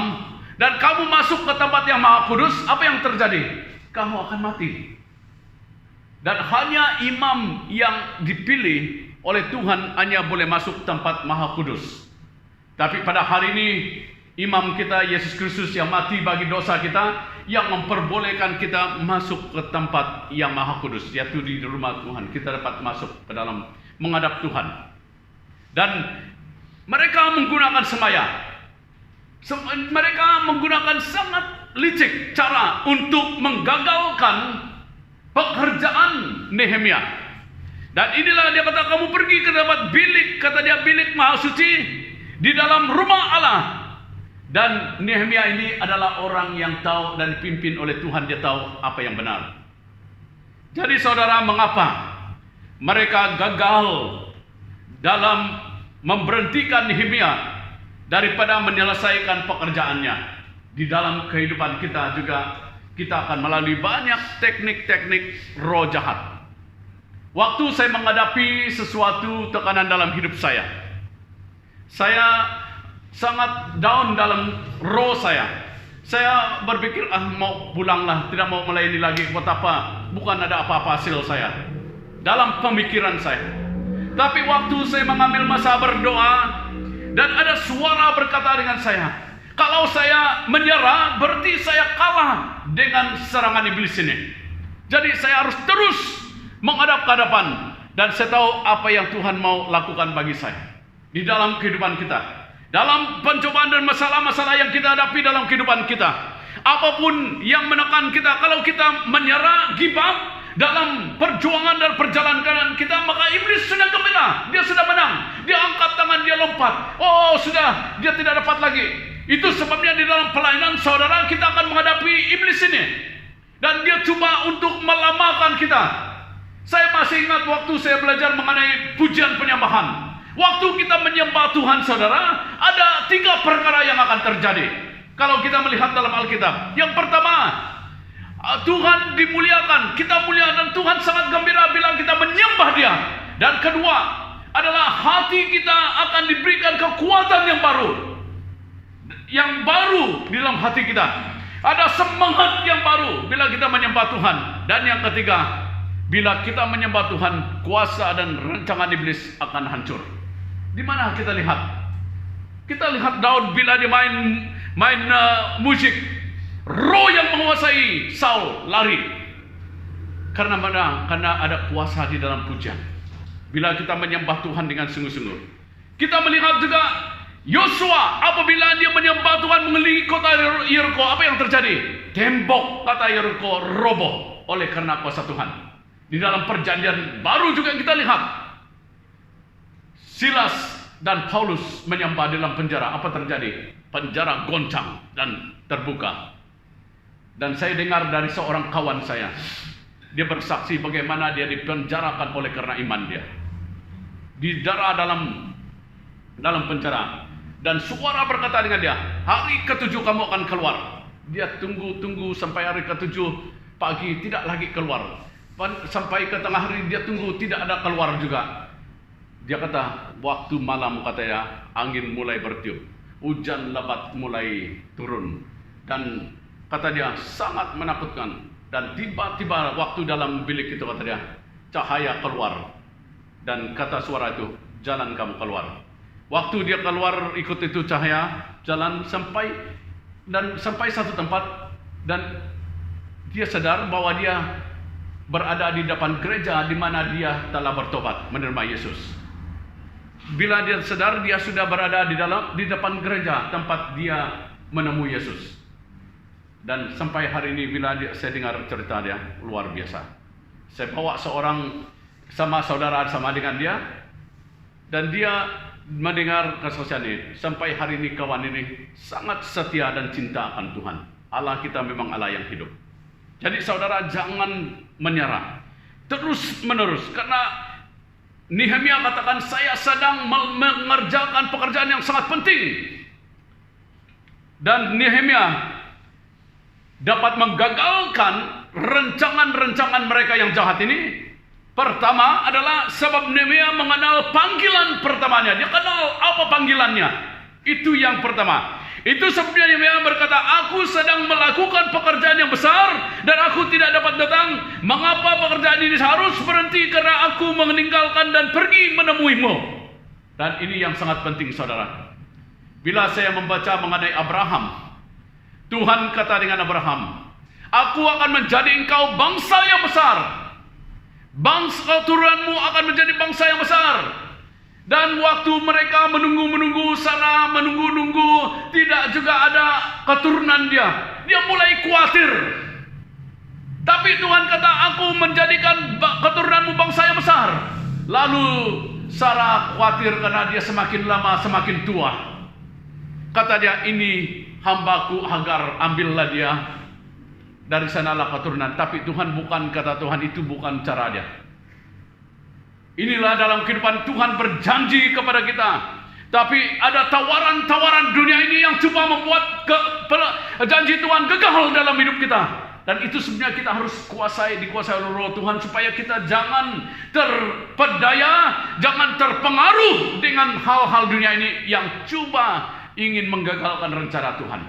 B: dan kamu masuk ke tempat yang Maha Kudus, apa yang terjadi? Kamu akan mati. Dan hanya imam yang dipilih oleh Tuhan hanya boleh masuk tempat Maha Kudus. Tapi pada hari ini imam kita Yesus Kristus yang mati bagi dosa kita, yang memperbolehkan kita masuk ke tempat yang Maha Kudus, yaitu di rumah Tuhan. Kita dapat masuk ke dalam menghadap Tuhan. Dan mereka menggunakan semaya. Mereka menggunakan sangat licik cara untuk menggagalkan pekerjaan Nehemia. Dan inilah dia kata, kamu pergi ke tempat bilik, kata dia bilik Maha Suci di dalam rumah Allah. Dan Nehemia ini adalah orang yang tahu dan dipimpin oleh Tuhan, dia tahu apa yang benar. Jadi saudara, mengapa mereka gagal dalam memberhentikan Nehemia daripada menyelesaikan pekerjaannya? Di dalam kehidupan kita juga kita akan melalui banyak teknik-teknik roh jahat. Waktu saya menghadapi sesuatu tekanan dalam hidup saya sangat down dalam roh saya. Saya berpikir, mau pulanglah, tidak mau melayani lagi. Buat apa? Bukan ada apa-apa hasil saya dalam pemikiran saya. Tapi waktu saya mengambil masa berdoa dan ada suara berkata dengan saya, kalau saya menyerah berarti saya kalah dengan serangan iblis ini. Jadi saya harus terus menghadap ke hadapan. Dan saya tahu apa yang Tuhan mau lakukan bagi saya di dalam kehidupan kita, dalam pencobaan dan masalah-masalah yang kita hadapi dalam kehidupan kita. Apapun yang menekan kita, kalau kita menyerah, give up dalam perjuangan dan perjalanan kita, maka iblis sudah gembira, dia sudah menang, dia angkat tangan, dia lompat, sudah, dia tidak dapat lagi. Itu sebabnya di dalam pelayanan saudara, kita akan menghadapi iblis ini, dan dia coba untuk melamakan kita. Saya masih ingat waktu saya belajar mengenai pujian penyembahan. Waktu kita menyembah Tuhan saudara, ada 3 perkara yang akan terjadi. Kalau kita melihat dalam Alkitab, yang pertama, Tuhan dimuliakan, kita mulia, dan Tuhan sangat gembira bila kita menyembah dia. Dan kedua adalah hati kita akan diberikan kekuatan yang baru di dalam hati kita. Ada semangat yang baru bila kita menyembah Tuhan. Dan yang ketiga, bila kita menyembah Tuhan, kuasa dan rancangan iblis akan hancur. Di mana kita lihat? Kita lihat Daud bila dia main musik, roh yang menguasai Saul lari. Karena mana? Karena ada kuasa di dalam pujian. Bila kita menyembah Tuhan dengan sungguh-sungguh. Kita melihat juga Yosua, apabila dia menyembah Tuhan mengelilingi kota Yeriko, apa yang terjadi? Tembok kota Yeriko roboh oleh karena kuasa Tuhan. Di dalam perjanjian baru juga kita lihat Silas dan Paulus menyembah dalam penjara, apa terjadi? Penjara goncang dan terbuka. Dan saya dengar dari seorang kawan saya, dia bersaksi bagaimana dia dipenjarakan oleh karena iman dia. Didera dalam penjara. Dan suara berkata dengan dia, hari ke-7 kamu akan keluar. Dia tunggu sampai hari ke-7 pagi, tidak lagi keluar. Sampai ke tengah hari dia tunggu, tidak ada keluar juga. Dia kata, waktu malam katanya, angin mulai bertiup, hujan lebat mulai turun. Dan kata dia, sangat menakutkan. Dan tiba-tiba waktu dalam bilik itu, kata dia, cahaya keluar. Dan kata suara itu, jalan kamu keluar. Waktu dia keluar ikut itu cahaya, jalan sampai satu tempat, dan dia sadar bahwa dia berada di depan gereja di mana dia telah bertobat menerima Yesus. Bila dia sadar dia sudah berada di depan gereja tempat dia menemui Yesus. Dan sampai hari ini bila saya dengar cerita dia luar biasa. Saya bawa seorang sama saudara sama dengan dia, dan dia mendengar kesaksian ini. Sampai hari ini kawan ini sangat setia dan cinta akan Tuhan. Allah kita memang Allah yang hidup. Jadi saudara jangan menyerah terus menerus, karena Nehemia katakan saya sedang mengerjakan pekerjaan yang sangat penting. Dan Nehemia dapat menggagalkan rencangan-rencangan mereka yang jahat ini. Pertama adalah sebab Nehemia mengenal panggilan pertamanya. Dia kenal apa panggilannya. Itu yang pertama. Itu sebabnya Nehemia berkata, aku sedang melakukan pekerjaan yang besar dan aku tidak dapat datang. Mengapa pekerjaan ini harus berhenti? Karena aku meninggalkan dan pergi menemuimu. Dan ini yang sangat penting saudara. Bila saya membaca mengenai Abraham, Tuhan kata dengan Abraham, aku akan menjadi engkau bangsa yang besar. Bangsa keturunanmu akan menjadi bangsa yang besar. Dan waktu mereka menunggu Sarah menunggu, tidak juga ada keturunan dia. Dia mulai khawatir. Tapi Tuhan kata, aku menjadikan keturunanmu bangsa yang besar. Lalu Sarah khawatir karena dia semakin lama semakin tua. Kata dia, ini hambaku Hagar, ambillah dia. Dari sanalah keturunan. Tapi Tuhan bukan, kata Tuhan, itu bukan cara dia. Inilah dalam kehidupan Tuhan berjanji kepada kita. Tapi ada tawaran-tawaran dunia ini yang coba membuat janji Tuhan gagal dalam hidup kita. Dan itu sebenarnya kita harus dikuasai oleh Roh Tuhan, supaya kita jangan terpedaya, jangan terpengaruh dengan hal-hal dunia ini yang coba ingin menggagalkan rencana Tuhan.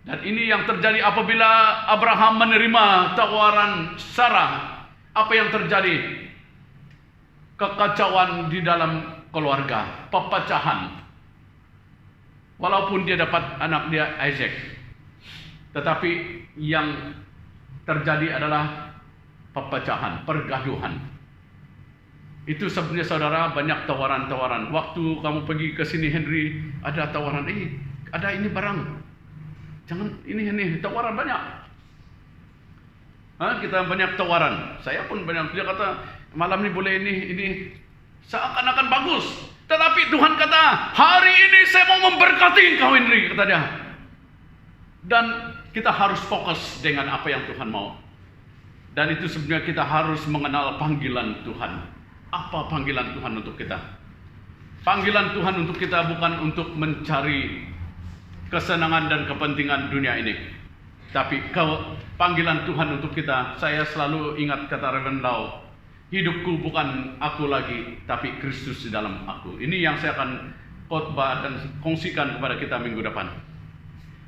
B: Dan ini yang terjadi apabila Abraham menerima tawaran Sarah. Apa yang terjadi? Kekacauan di dalam keluarga, pepecahan. Walaupun dia dapat anak dia Isaac, tetapi yang terjadi adalah pepecahan, pergaduhan. Itu sebenarnya saudara banyak tawaran-tawaran. Waktu kamu pergi ke sini Henry, ada tawaran, ada ini barang. Jangan ini tawaran banyak. Kita banyak tawaran. Saya pun banyak. Dia kata, malam ini boleh ini seakan-akan bagus. Tetapi Tuhan kata, hari ini saya mau memberkati engkau Henry, kata dia. Dan kita harus fokus dengan apa yang Tuhan mau. Dan itu sebenarnya kita harus mengenal panggilan Tuhan. Apa panggilan Tuhan untuk kita? Panggilan Tuhan untuk kita bukan untuk mencari kesenangan dan kepentingan dunia ini. Tapi panggilan Tuhan untuk kita, saya selalu ingat kata Reverend Lau, hidupku bukan aku lagi, tapi Kristus di dalam aku. Ini yang saya akan khotbah dan kongsikan kepada kita minggu depan.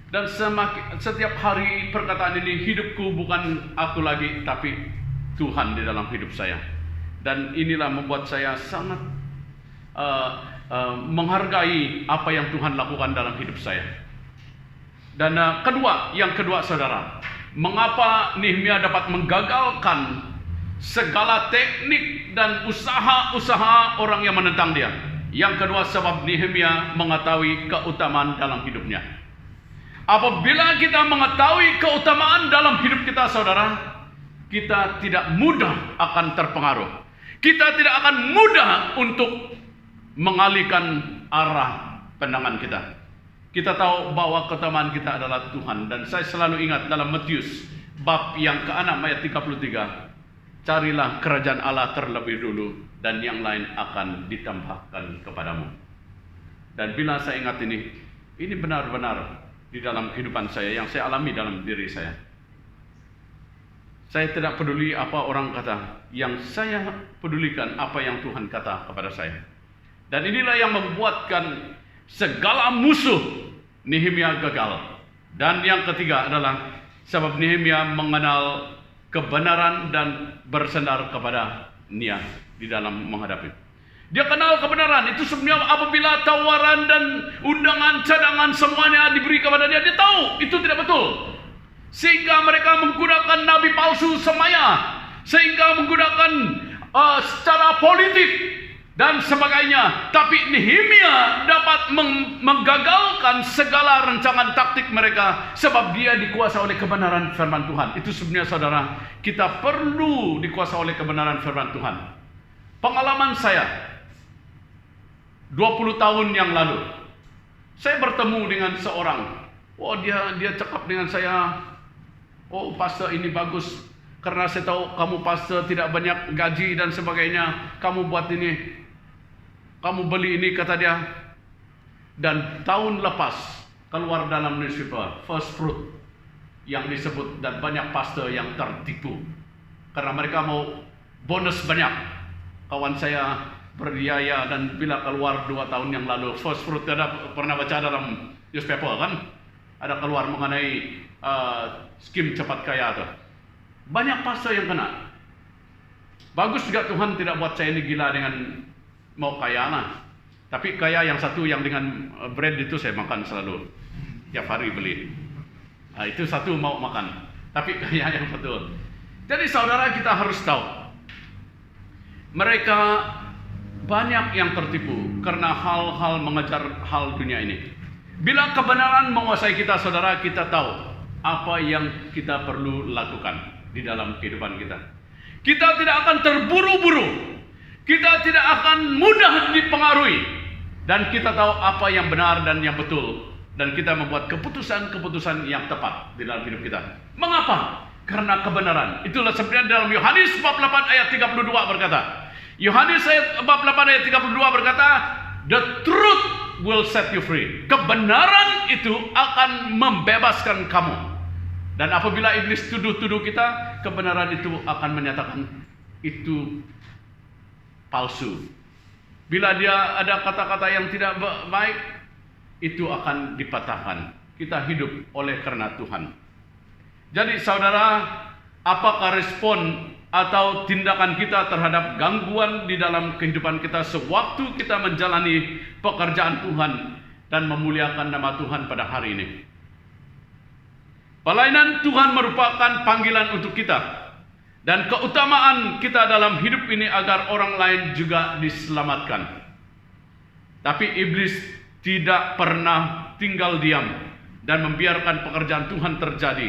B: Dan setiap hari perkataan ini, hidupku bukan aku lagi, tapi Tuhan di dalam hidup saya. Dan inilah membuat saya sangat menghargai apa yang Tuhan lakukan dalam hidup saya. Dan yang kedua saudara, mengapa Nehemia dapat menggagalkan segala teknik dan usaha-usaha orang yang menentang dia? Yang kedua, sebab Nehemia mengetahui keutamaan dalam hidupnya. Apabila kita mengetahui keutamaan dalam hidup kita saudara, kita tidak mudah akan terpengaruh. Kita tidak akan mudah untuk mengalihkan arah pandangan kita. Kita tahu bahwa keutamaan kita adalah Tuhan. Dan saya selalu ingat dalam Matius bab yang ke-6 ayat 33. Carilah kerajaan Allah terlebih dulu, dan yang lain akan ditambahkan kepadamu. Dan bila saya ingat ini benar-benar di dalam kehidupan saya, yang saya alami dalam diri saya. Saya tidak peduli apa orang kata, yang saya pedulikan apa yang Tuhan kata kepada saya. Dan inilah yang membuatkan segala musuh Nehemia gagal. Dan yang ketiga adalah sebab Nehemia mengenal kebenaran dan bersandar kepada Nia di dalam menghadapi. Dia kenal kebenaran. Itu sebenarnya apabila tawaran dan undangan, cadangan semuanya diberi kepada dia, dia tahu itu tidak betul. Sehingga mereka menggunakan nabi palsu semaya, sehingga menggunakan secara politik dan sebagainya. Tapi Nehemia dapat menggagalkan segala rancangan taktik mereka sebab dia dikuasai oleh kebenaran firman Tuhan. Itu sebenarnya saudara, kita perlu dikuasai oleh kebenaran firman Tuhan. Pengalaman saya 20 tahun yang lalu, saya bertemu dengan seorang. Oh, dia cakap dengan saya, "Oh, pastor, ini bagus karena saya tahu kamu pastor tidak banyak gaji dan sebagainya. Kamu buat ini, kamu beli ini," kata dia. Dan tahun lepas keluar dalam newspaper First Fruit yang disebut, dan banyak pastor yang tertipu karena mereka mau bonus banyak. Kawan saya berbiaya, dan bila keluar 2 tahun yang lalu First Fruit, ada pernah baca dalam newspaper kan, ada keluar mengenai skim cepat kaya tuh. Banyak pastor yang kena. Bagus juga Tuhan tidak buat saya ini gila dengan mau kaya lah. Tapi kaya yang satu yang dengan bread itu saya makan selalu, tiap hari beli. Itu satu mau makan. Tapi kaya yang satu. Jadi saudara, kita harus tahu, mereka banyak yang tertipu karena hal-hal mengejar hal dunia ini. Bila kebenaran menguasai kita, saudara, kita tahu apa yang kita perlu lakukan di dalam kehidupan kita. Kita tidak akan terburu-buru. Kita tidak akan mudah dipengaruhi. Dan kita tahu apa yang benar dan yang betul. Dan kita membuat keputusan-keputusan yang tepat di dalam hidup kita. Mengapa? Karena kebenaran. Itulah sebenarnya dalam Yohanes bab 8 ayat 32 berkata. Yohanes bab 8 ayat 32 berkata, "The truth will set you free." Kebenaran itu akan membebaskan kamu. Dan apabila iblis tuduh-tuduh kita, kebenaran itu akan menyatakan itu palsu. Bila dia ada kata-kata yang tidak baik, itu akan dipatahkan. Kita hidup oleh karena Tuhan. Jadi saudara, apakah respon atau tindakan kita terhadap gangguan di dalam kehidupan kita sewaktu kita menjalani pekerjaan Tuhan dan memuliakan nama Tuhan pada hari ini? Pelayanan Tuhan merupakan panggilan untuk kita dan keutamaan kita dalam hidup ini agar orang lain juga diselamatkan. Tapi iblis tidak pernah tinggal diam dan membiarkan pekerjaan Tuhan terjadi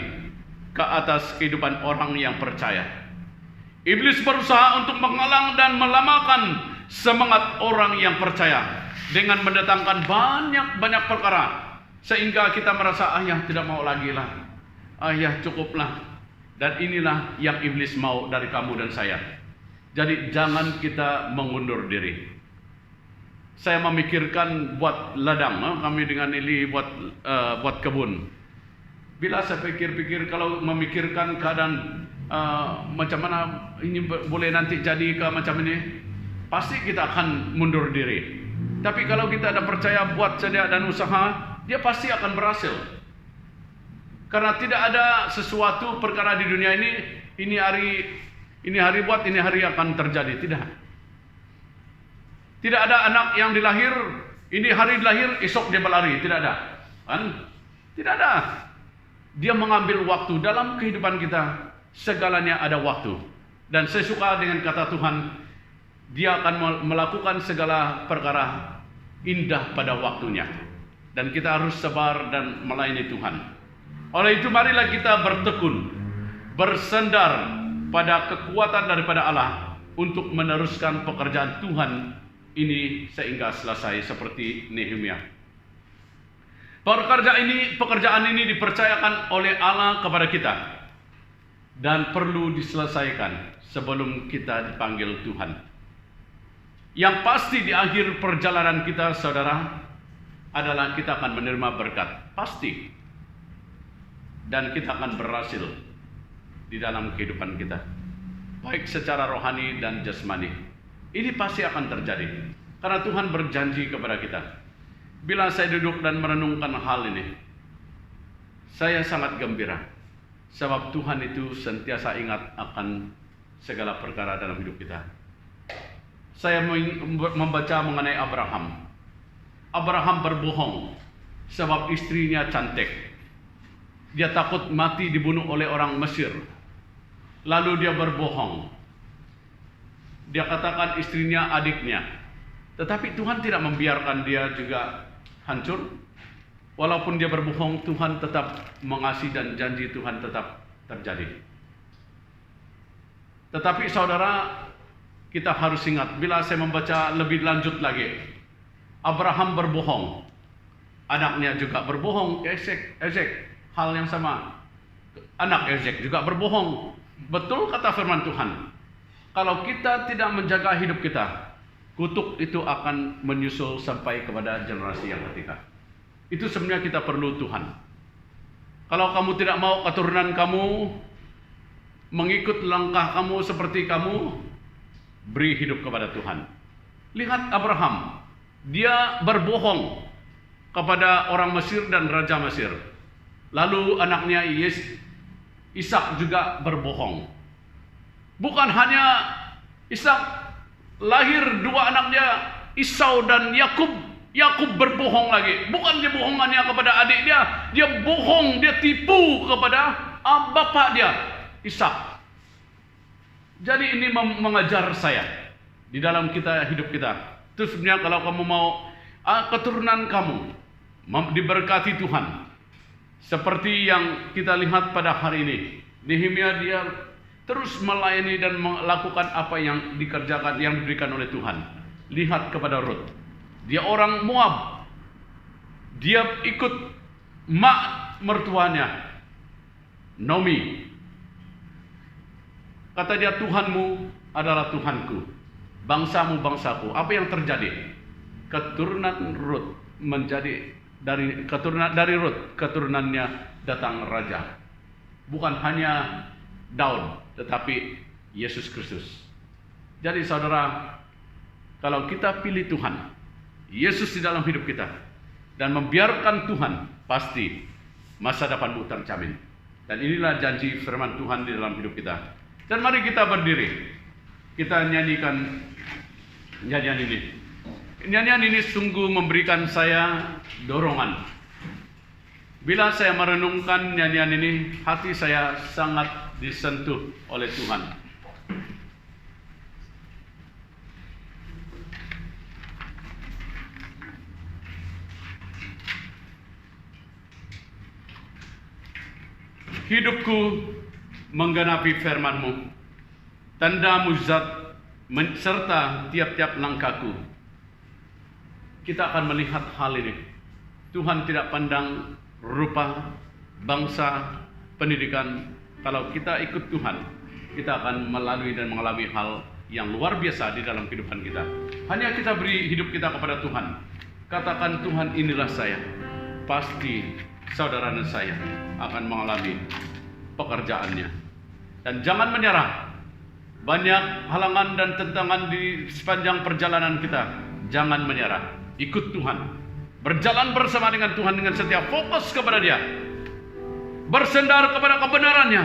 B: ke atas kehidupan orang yang percaya. Iblis berusaha untuk menghalang dan melamakan semangat orang yang percaya dengan mendatangkan banyak perkara sehingga kita merasa, tidak mau lagi lah, cukuplah. Dan inilah yang iblis mau dari kamu dan saya. Jadi jangan kita mengundur diri. Saya memikirkan buat ladang, kami dengan Ili buat kebun. Bila saya pikir-pikir, kalau memikirkan keadaan macam mana ini boleh nanti jadi ke macam ini, pasti kita akan mundur diri. Tapi kalau kita ada percaya buat saja dan usaha, dia pasti akan berhasil. Karena tidak ada sesuatu perkara di dunia ini hari buat, ini hari akan terjadi. Tidak ada anak yang dilahir, ini hari dilahir, esok dia berlari. Tidak ada. Kan? Tidak ada. Dia mengambil waktu dalam kehidupan kita. Segalanya ada waktu. Dan saya suka dengan kata Tuhan, dia akan melakukan segala perkara indah pada waktunya. Dan kita harus sabar dan melayani Tuhan. Oleh itu marilah kita bertekun, bersandar pada kekuatan daripada Allah untuk meneruskan pekerjaan Tuhan ini sehingga selesai seperti Nehemia. Pekerjaan ini dipercayakan oleh Allah kepada kita dan perlu diselesaikan sebelum kita dipanggil Tuhan. Yang pasti di akhir perjalanan kita, saudara, adalah kita akan menerima berkat, pasti. Dan kita akan berhasil di dalam kehidupan kita, baik secara rohani dan jasmani. Ini pasti akan terjadi, karena Tuhan berjanji kepada kita. Bila saya duduk dan merenungkan hal ini, saya sangat gembira, sebab Tuhan itu sentiasa ingat akan segala perkara dalam hidup kita. Saya membaca mengenai Abraham. Abraham berbohong sebab istrinya cantik. Dia takut mati dibunuh oleh orang Mesir. Lalu dia berbohong. Dia katakan istrinya adiknya. Tetapi Tuhan tidak membiarkan dia juga hancur. Walaupun dia berbohong, Tuhan tetap mengasihi dan janji Tuhan tetap terjadi. Tetapi saudara, kita harus ingat, bila saya membaca lebih lanjut lagi, Abraham berbohong, anaknya juga berbohong, Ezek, hal yang sama. Anak Ezek juga berbohong. Betul kata firman Tuhan, kalau kita tidak menjaga hidup kita, kutuk itu akan menyusul sampai kepada generasi yang ketiga. Itu sebenarnya kita perlu Tuhan. Kalau kamu tidak mau keturunan kamu mengikut langkah kamu seperti kamu, beri hidup kepada Tuhan. Lihat Abraham, dia berbohong kepada orang Mesir dan Raja Mesir. Lalu anaknya Ishak juga berbohong. Bukan hanya Ishak, lahir dua anaknya, Esau dan Yakub. Yakub berbohong lagi. Bukan dia bohongannya kepada adik dia bohong, dia tipu kepada bapak dia, Ishak. Jadi ini mengajar saya di dalam hidup kita. Itu sebenarnya kalau kamu mau keturunan kamu diberkati Tuhan, seperti yang kita lihat pada hari ini, Nehemia dia terus melayani dan melakukan apa yang dikerjakan, yang diberikan oleh Tuhan. Lihat kepada Rut, dia orang Moab, dia ikut mak mertuanya Naomi. Kata dia, Tuhanmu adalah Tuhanku, bangsamu bangsaku. Apa yang terjadi? Keturunan Rut menjadi dari Rut, keturunannya datang raja. Bukan hanya Daud, tetapi Yesus Kristus. Jadi saudara, kalau kita pilih Tuhan, Yesus di dalam hidup kita, dan membiarkan Tuhan, pasti masa depanmu terjamin. Dan inilah janji firman Tuhan di dalam hidup kita. Dan mari kita berdiri, kita nyanyikan nyanyian ini. Nyanyian ini sungguh memberikan saya dorongan. Bila saya merenungkan nyanyian ini, hati saya sangat disentuh oleh Tuhan. Hidupku menggenapi firman-Mu, tanda mujizat serta tiap-tiap langkahku. Kita akan melihat hal ini. Tuhan tidak pandang rupa, bangsa, pendidikan. Kalau kita ikut Tuhan, kita akan melalui dan mengalami hal yang luar biasa di dalam kehidupan kita. Hanya kita beri hidup kita kepada Tuhan. Katakan, Tuhan inilah saya. Pasti saudara dan saya akan mengalami pekerjaannya. Dan jangan menyerah. Banyak halangan dan tentangan di sepanjang perjalanan kita. Jangan menyerah. Ikut Tuhan. Berjalan bersama dengan Tuhan dengan setia. Fokus kepada Dia. Bersandar kepada kebenarannya.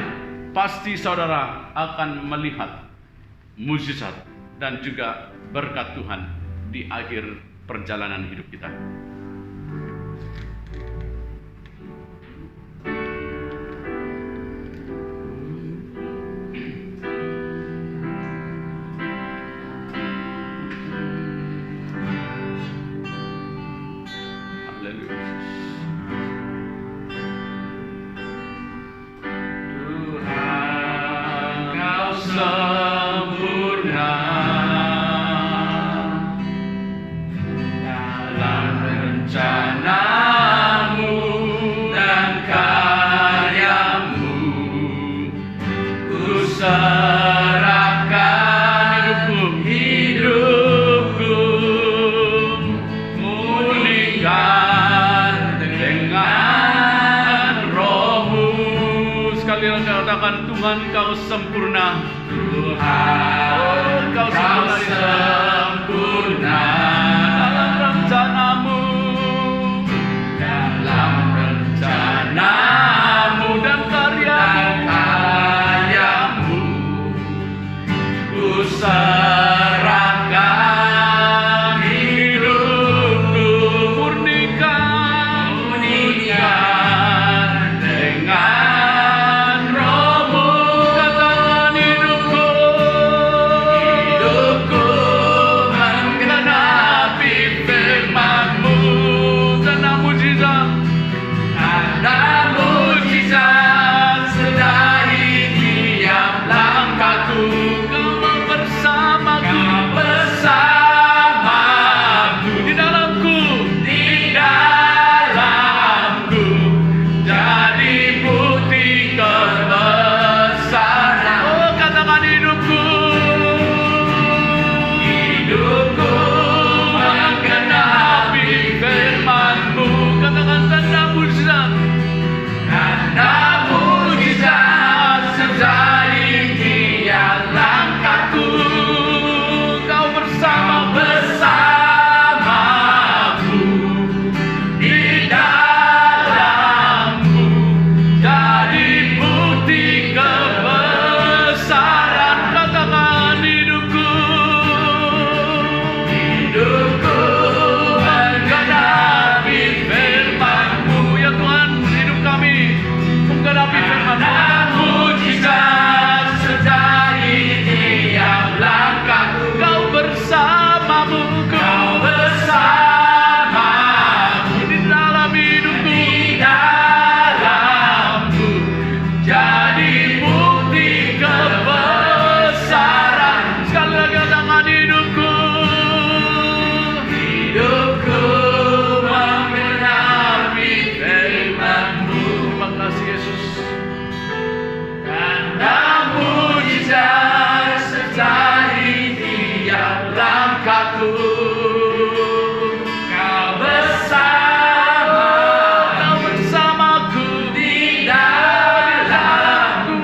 B: Pasti saudara akan melihat mujizat dan juga berkat Tuhan di akhir perjalanan hidup kita. rancangan Tuhan Kau sempurna.
D: Tuhan,
B: Kau
D: sempurna
B: dalam rencanamu,
D: dalam rencanamu
B: dan karyamu.
D: karyamu. Ku serahkan hidupku,
B: Murnikan
D: dengan rohmu.
B: katakan hidupku,
D: Hidupku menggenapi firman-Mu.
B: tanda mujizat,
D: Tanda mujizat sedari tiap langkahku.
B: Kau bersamaku,
D: Kau bersamaku
B: di dalamku,
D: di dalamku, jadi bukti kebesaran.
B: oh katakan hidupku,
D: Hidupku menggenapi
B: firman-Mu, katakan tanda mujizat,
D: tanda mujizat sedari tiap langkahku.
B: Kau bersama
D: Bersamaku di dalamku, jadi bukti kebesaran.
B: katakan hidupku,
D: Hidupku menggenapi firman-Mu.
B: ya Tuhan, hidup kami menggenapi firman-Mu.
D: Tanda mujizat sedari tiap langkahku.
B: Kau bersamamu,
D: Kau bersamaku
B: di dalam hidupku,
D: di dalamku, jadi bukti kebesaran.
B: sekali lagi katakan hidupku,
D: Hidupku menggenapi firman-Mu.
B: terima kasih Yesus.
D: Tanda mujizat sedari tiap langkahku. Kau bersamaku di dalamku,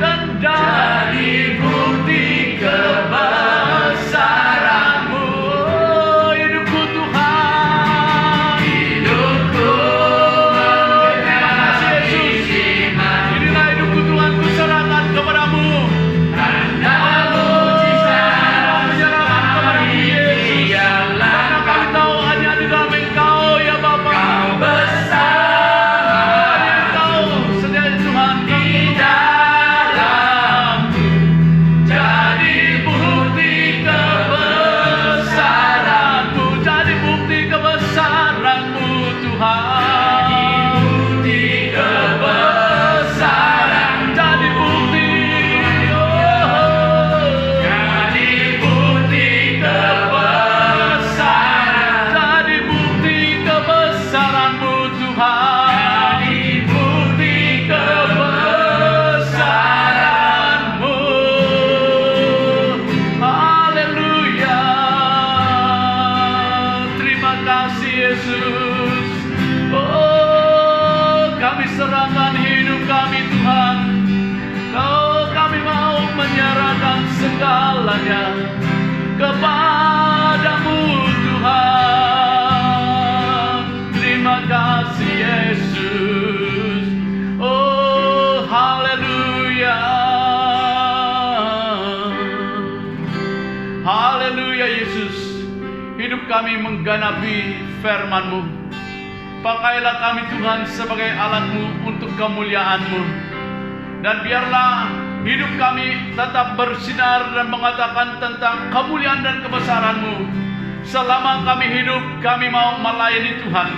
B: Dan
D: jadi bukti kebesaran-Mu.
B: oh, hidupku Tuhan,
D: Hidupku menggenapi firman-Mu.
B: inilah hidupku Tuhan, ku serahkan kepadamu.
D: Tanda mujizat sedari tiap
B: Karena kami
D: langkahku.
B: tahu hanya di dalam Engkau ya Bapa.
D: Kau bersamaku
B: Engkau sediakan Tuhan
D: di dalamku, jadi bukti kebesaran-Mu.
B: jadi bukti kebesaran-Mu Tuhan.
D: Bukti kebesaran,
B: Jadi bukti,
D: jadi bukti kebesaran,
B: jadi bukti kebesaran-Mu Tuhan.
D: jadi bukti kebesaran-Mu.
B: Haleluya. Terima kasih Yesus. Oh, kami serahkan hidup kami Tuhan. Kami mau menyerahkan segalanya kepadamu Tuhan. Terima kasih Yesus. Oh, haleluya. Haleluya Yesus. Hidup kami menggenapi firman-Mu. Pakailah kami Tuhan sebagai alat-Mu untuk kemuliaan-Mu. Dan biarlah hidup kami tetap bersinar dan mengatakan tentang kemuliaan dan kebesaran-Mu. Selama kami hidup, kami mau melayani Tuhan.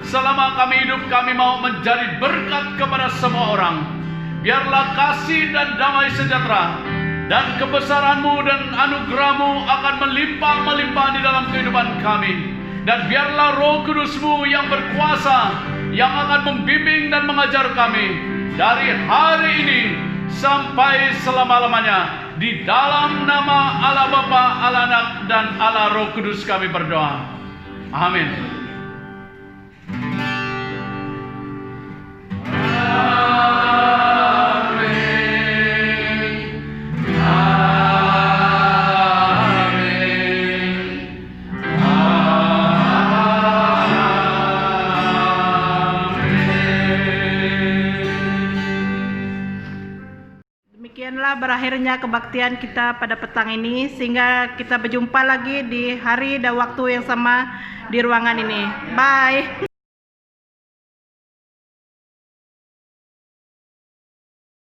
B: Selama kami hidup, kami mau menjadi berkat kepada semua orang. Biarlah kasih dan damai sejahtera dan kebesaran-Mu dan anugerah-Mu akan melimpah-melimpah di dalam kehidupan kami. Dan biarlah Roh Kudus-Mu yang berkuasa, yang akan membimbing dan mengajar kami dari hari ini sampai selama-lamanya. Di dalam nama Allah Bapa, Allah Anak, dan Allah Roh Kudus kami berdoa. Amin.
D: Amin.
A: Demikianlah berakhirnya kebaktian kita pada petang ini, sehingga kita berjumpa lagi di hari dan waktu yang sama di ruangan ini. Bye.